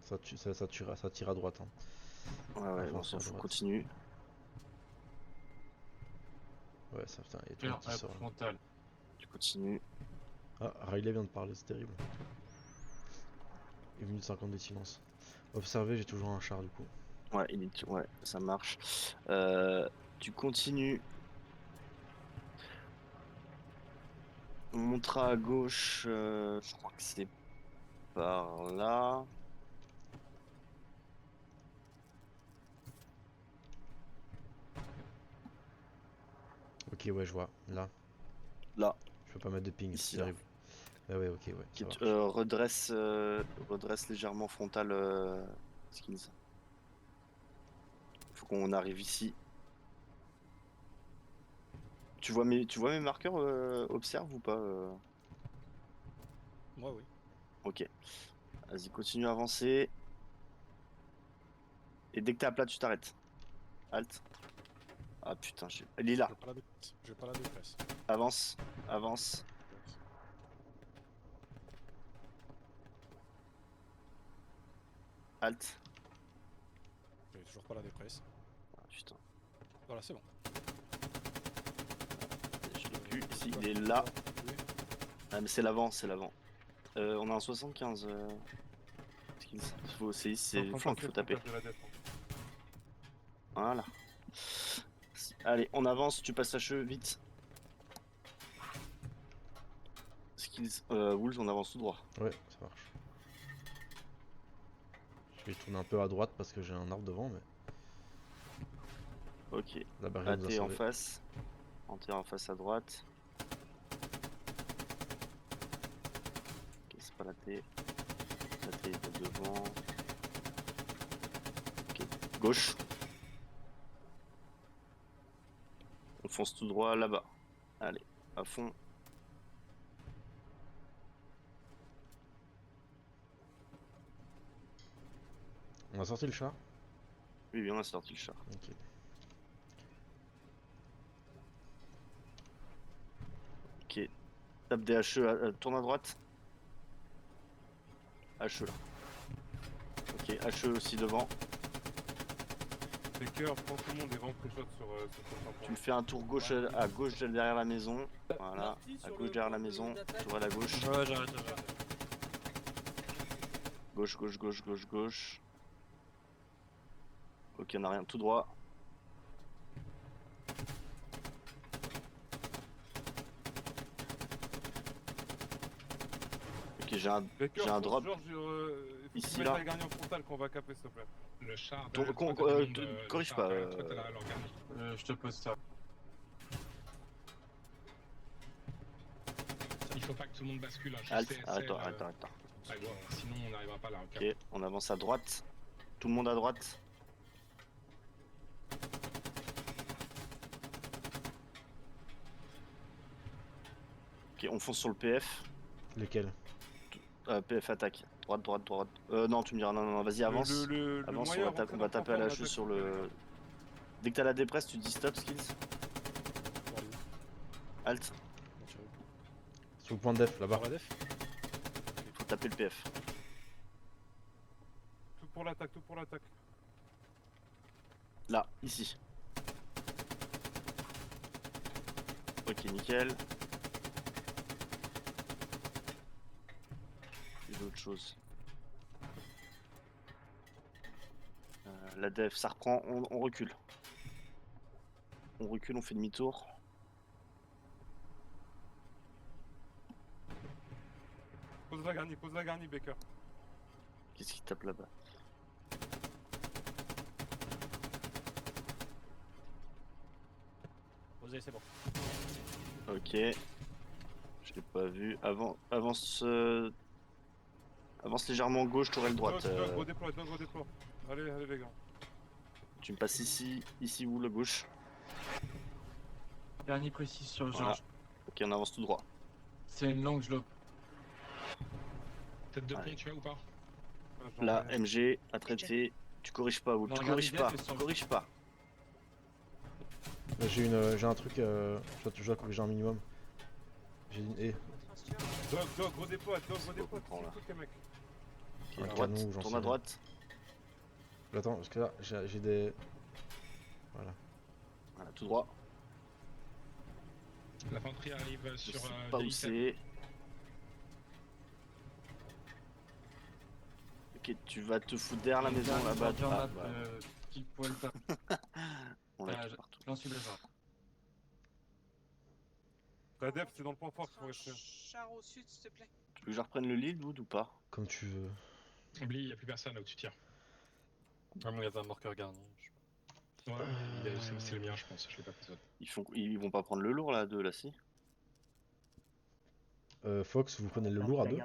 Ça tire à droite. Hein. Ouais, on s'en fout, continue. Ouais, ça putain, il y a tout qui sort. Frontal. Tu continues. Ah, Riley vient de parler, c'est terrible. 1 minute 50 de silence. Observez, j'ai toujours un char du coup. Ouais, ouais, ça marche. Tu continues. On montera à gauche, je crois que c'est par là. Ok, ouais, je vois. Là. Je peux pas mettre de ping, c'est terrible. Ouais, ok, ouais. Redresse légèrement frontal Skills. Faut qu'on arrive ici. Tu vois mes marqueurs observe ou pas Moi, oui. Ok. Vas-y, continue à avancer. Et dès que t'es à plat, tu t'arrêtes. Halt. Ah putain, il est là. J'ai pas la dépresse. Avance. Halt. J'ai toujours pas la dépresse. Ah putain. Voilà, c'est bon. Je l'ai plus. Ici, il est là. Ah mais c'est l'avant. On a un 75. C'est le flanc qu'il faut taper. Voilà. Allez, on avance, tu passes à cheveux, vite. Skills, Wolves, on avance tout droit. Ouais, ça marche. Je vais tourner un peu à droite parce que j'ai un arbre devant, mais... Ok. La barrière nous a T'es en sauvé. face. T'es en face à droite. Ok, c'est pas la T. La T est devant. Ok. Gauche. On fonce tout droit là-bas. Allez, à fond. On a sorti le char? Oui, on a sorti le char. Ok. Ok. Tape des HE, tourne à droite. HE là. Ok, HE aussi devant. Baker, prends tout le monde et rentre les shots sur Tu me fais un tour gauche à gauche derrière la maison. Voilà, à gauche derrière la maison. Tour à la gauche. Ouais, j'arrête. Gauche. Ok, on a rien, tout droit. Ok, j'ai un drop. Ici là. La garnie en frontal qu'on va caper s'il te plaît. Le char. Corrige pas. Je te pose ça. Il faut pas que tout le monde bascule. Arrête. Sinon on n'arrivera pas là. Ok, on avance à droite. Tout le monde à droite. Ok, on fonce sur le PF. Lequel? PF attaque. Droite. Non, tu me diras, non, vas-y, avance. Avance, on va taper à la HE sur le... Dès que t'as la dépresse, tu dis stop, Skills. Halt. Sur le point de def, là-bas. Il faut taper le PF. Tout pour l'attaque. Là, ici. Ok, nickel. Et d'autres choses. La def, ça reprend, on recule. On recule, on fait demi-tour. Pose la garnie, Baker. Qu'est-ce qui tape là-bas? Posez, c'est bon. Ok. Je l'ai pas vu. Avance légèrement gauche, tourelle droite. Gros déploie. Allez les gars. Tu me passes ici où la gauche? Dernier précis sur Voilà. Georges. Ok, on avance tout droit. C'est une longue, je l'ai. Tête de pont, tu as ou pas? Là, MG à traiter. Tu corriges pas ou Non, tu regarde, corriges il pas. vient, c'est sur le- Corrige pas. Là, j'ai un truc, je dois corriger un minimum. J'ai une E. Dog, gros déploie. comprends, là. Écoute les mecs. Ok, Un droite, canon ou j'en sais tourne à rien. droite. Attends, parce que là, j'ai des... Voilà. Voilà, tout droit. L'infanterie arrive Je sur sais pas où DI7. c'est. Ok, tu vas te foutre derrière la maison là-bas. Ah, bah, Qui poil pas. on l'a tout partout. J'en suis là. La def, c'est dans le point fort qu'il faut rester. Char au sud, s'il te plaît. Tu veux que je reprenne le lead, Wood, ou pas? Comme tu veux. Oublie, il n'y a plus personne là où tu tires. Vraiment, il y avait un marqueur garni. Ouais, c'est le mien, je pense. Je l'ai pas pris. Ils vont pas prendre le lourd là, à deux, là, si? Fox, vous prenez le lourd à 2?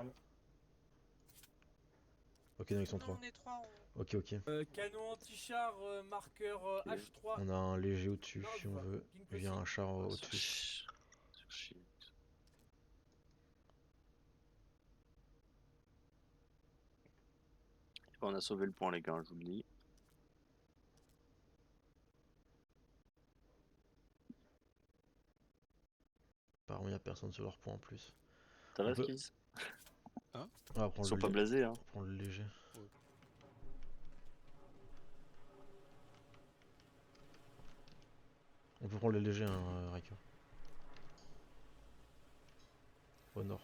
Ok, non, ils sont 3. On est 3. Ok. Canon anti-char, marqueur H3. On a un léger au-dessus Non, si on bah, veut. ping Il y a précis. un char au-dessus. On a sauvé le point, les gars, je vous le dis. Apparemment, il n'y a personne sur leur point en plus. Ça va, On peut- Skiz? Hein? On va prendre Ils sont le pas lé- blasés, hein. on prend le léger. Ouais. On peut prendre le léger, hein, Riker. Au nord.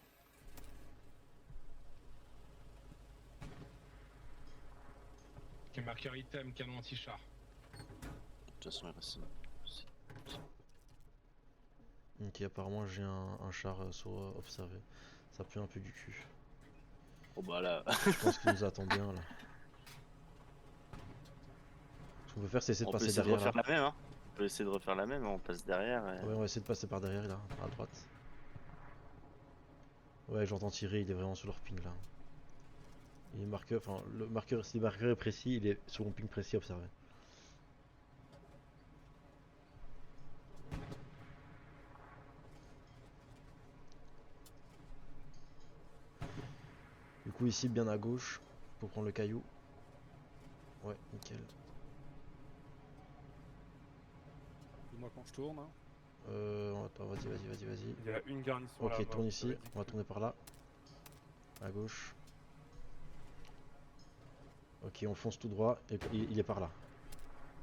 Ok, marqueur item, canon anti-char. De toute façon, il reste. Ok, apparemment j'ai un char sur observé. Ça pue un peu du cul. Oh bah là. Je pense qu'il nous attend bien là. Ce qu'on peut faire, c'est essayer de On peut passer essayer de derrière. refaire Là. la même, hein. On peut essayer de refaire la même, on passe derrière. Et... Ouais, on va essayer de passer par derrière là, à droite. Ouais, j'entends tirer, il est vraiment sur leur ping là. Il est marqueur, enfin, si le marqueur est précis, il est sur mon ping précis observé. Du coup, ici, bien à gauche, pour prendre le caillou. Ouais, nickel. Dis-moi quand je tourne. Hein. Attends, vas-y. Il y a une garnison Ok, là-bas, tourne vous ici, avez dit. on va tourner par là. À gauche. Ok, on fonce tout droit, et il est par là.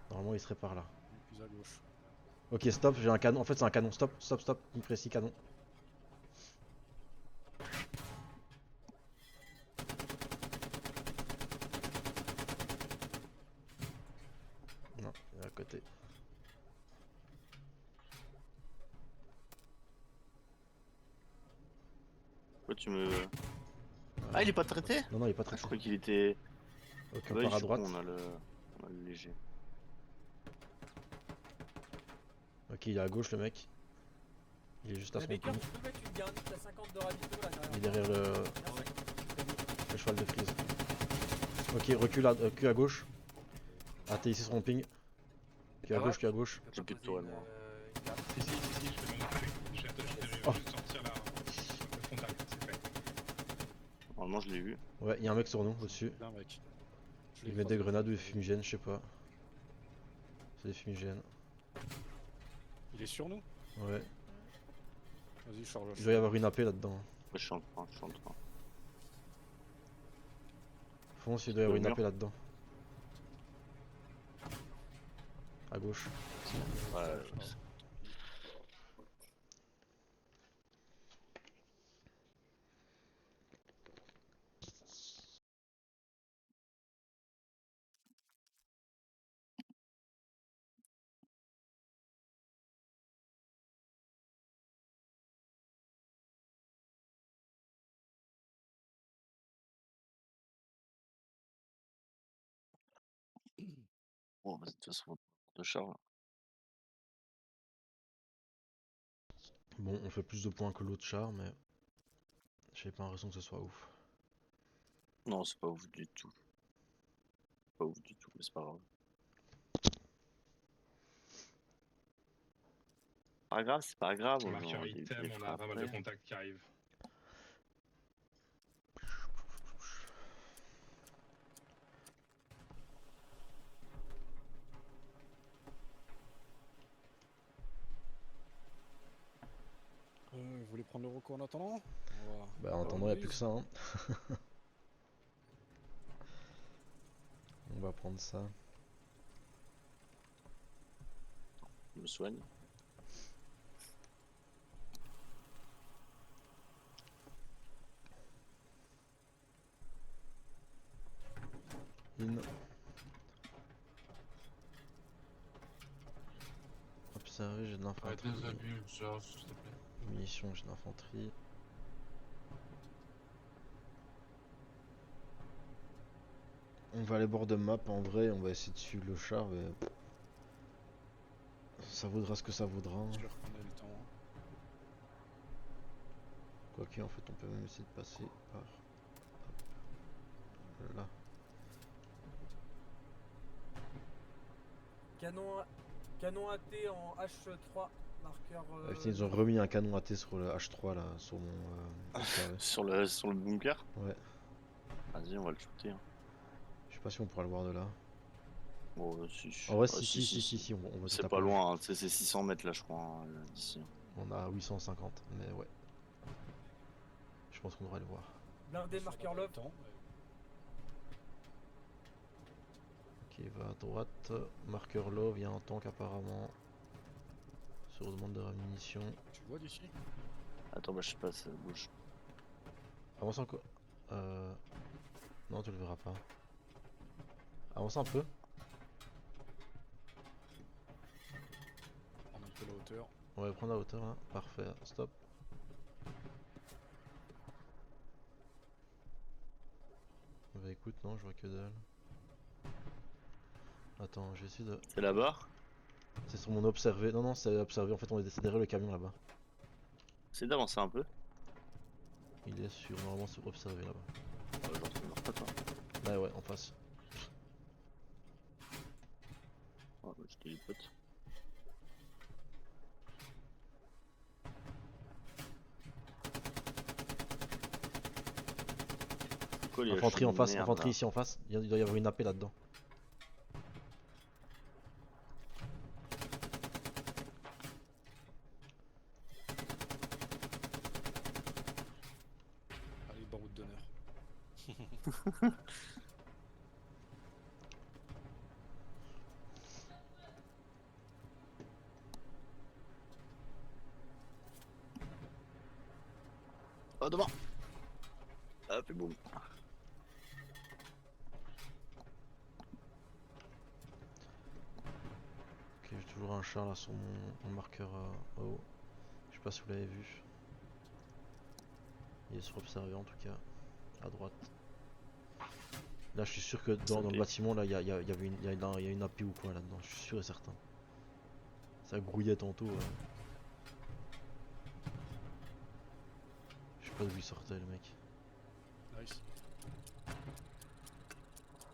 Normalement, il serait par là. Plus à gauche. Ok, stop, j'ai un canon. En fait, c'est un canon. Stop. Une précis canon. Non, il est à côté. Pourquoi tu me. Ah, il est pas traité? Non, il est pas Ah, traité. je croyais qu'il était. Ok, on Ouais, part je à suis droite. con, on a le léger. Ok, il est à gauche, le mec. Il est juste à son Baker, ping. tu peux mettre une garnite à 50 de ravito là Il est derrière. derrière le cheval de frise. Ok, recule à gauche. Ah, t'es ici sur mon ping. Cul à gauche. J'ai plus de tourelle, moi. Si, je vais m'en occuper. Je vais Oh. juste sortir le frontal, c'est fait. Normalement, je l'ai eu. Ouais, il y a un mec sur nous, au-dessus. Là, mec. Je Il l'ai met des croisé. grenades ou des fumigènes, je sais pas. C'est des fumigènes. Il est sur nous? Ouais. Vas-y, charge. Il doit y avoir une AP là-dedans. Ouais, je suis en train. Fonce, il doit y avoir une mur. AP là-dedans. À gauche. Ouais, Bon, vas-y, de toute façon, de char là. Bon, on fait plus de points que l'autre char, mais j'ai pas l'impression que ce soit ouf. Non, c'est pas ouf du tout. Pas ouf du tout, mais c'est pas grave. Pas grave, c'est pas grave. On marqueur item, on a pas mal de contacts qui arrivent. Vous voulez prendre le recours en attendant? Bah en attendant, il n'y a plus que ça. Hein. On va prendre ça. Je me soigne. In. Observer, j'ai de l'infanterie. Des obus, Georges, s'il te plaît. Munitions, j'ai de l'infanterie. On va aller bord de map en vrai, on va essayer de suivre le char, mais ça vaudra ce que ça vaudra. Hein. Je leur connais le temps. Quoique en fait on peut même essayer de passer par là. Canon AT en H3, marqueur. Ah, putain, ils ont remis un canon AT sur le H3 là, sur mon. sur le bunker. Ouais. Vas-y, on va le shooter. Hein. Je sais pas si on pourra le voir de là. Oh, si. En vrai, si, on va c'est pas loin, hein. C'est 600 mètres là, je crois, hein, d'ici. On a 850, mais ouais. Je pense qu'on devrait le voir. Blindé marqueur love. Ok, va à droite. Marqueur love, il y a un tank apparemment. Sur demande de rémunition. Tu le vois d'ici? Attends, bah je sais pas, ça bouge. Avance encore. Non, tu le verras pas. Avance un peu. Prendre un peu la hauteur. On va prendre la hauteur là. Parfait, stop. Bah écoute, non, je vois que dalle. Attends, je vais essayer de. C'est là-bas? C'est sur mon observé. Non, c'est observé. En fait, on est derrière le camion là-bas. C'est d'avancer un peu. Il est sur, normalement, sur observé là-bas. Genre, pas toi. Là, ouais, en face. Oh, bah, j'étais les potes. Infanterie en face, infanterie ici en face. Il doit y avoir une AP là-dedans. Allez, baroud d'honneur. Oh, devant! Hop, et boum. Ok, j'ai toujours un char là sur mon marqueur haut. Je sais pas si vous l'avez vu. Il est sur observé en tout cas. À droite. Là, je suis sûr que dans le bâtiment, là, il y a une AP ou quoi là-dedans. Je suis sûr et certain. Ça grouillait tantôt. Je sais pas d'où il sortait le mec. Nice.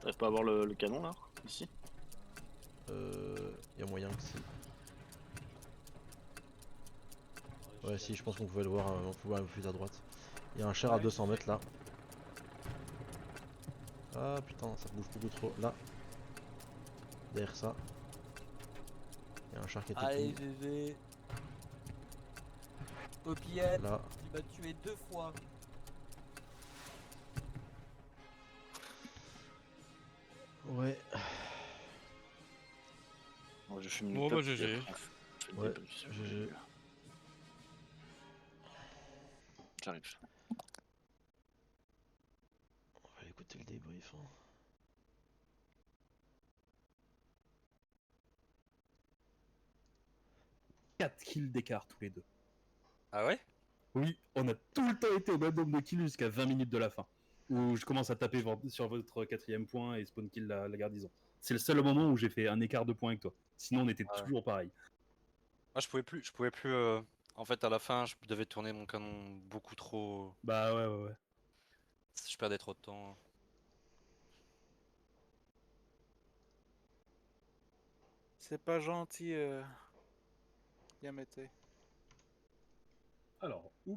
T'arrives pas à voir le canon là? Ici? Y a moyen que si. Ouais, si, je pense qu'on pouvait le voir, on pouvait aller plus à droite. Il y a un char à 200 mètres là. Ah putain, ça bouge beaucoup trop. Là. Derrière ça. Il y a un char qui était Allez, tout. GG. Opillette, Là. tu m'as tué 2 fois. Ouais. Bon, je fume Bon, bah, GG. Ouais, GG. J'arrive. On va écouter le débrief. Hein. Quatre kills d'écart tous les deux. Ah ouais? Oui, on a tout le temps été au même nombre de kills jusqu'à 20 minutes de la fin. Où je commence à taper sur votre 4ème point et spawn kill la garnison. C'est le seul moment où j'ai fait un écart de points avec toi. Sinon, on était Ouais. toujours pareil. Moi, je pouvais plus. En fait, à la fin, je devais tourner mon canon beaucoup trop. Bah ouais. Je perdais trop de temps. C'est pas gentil, Yamete. Alors, où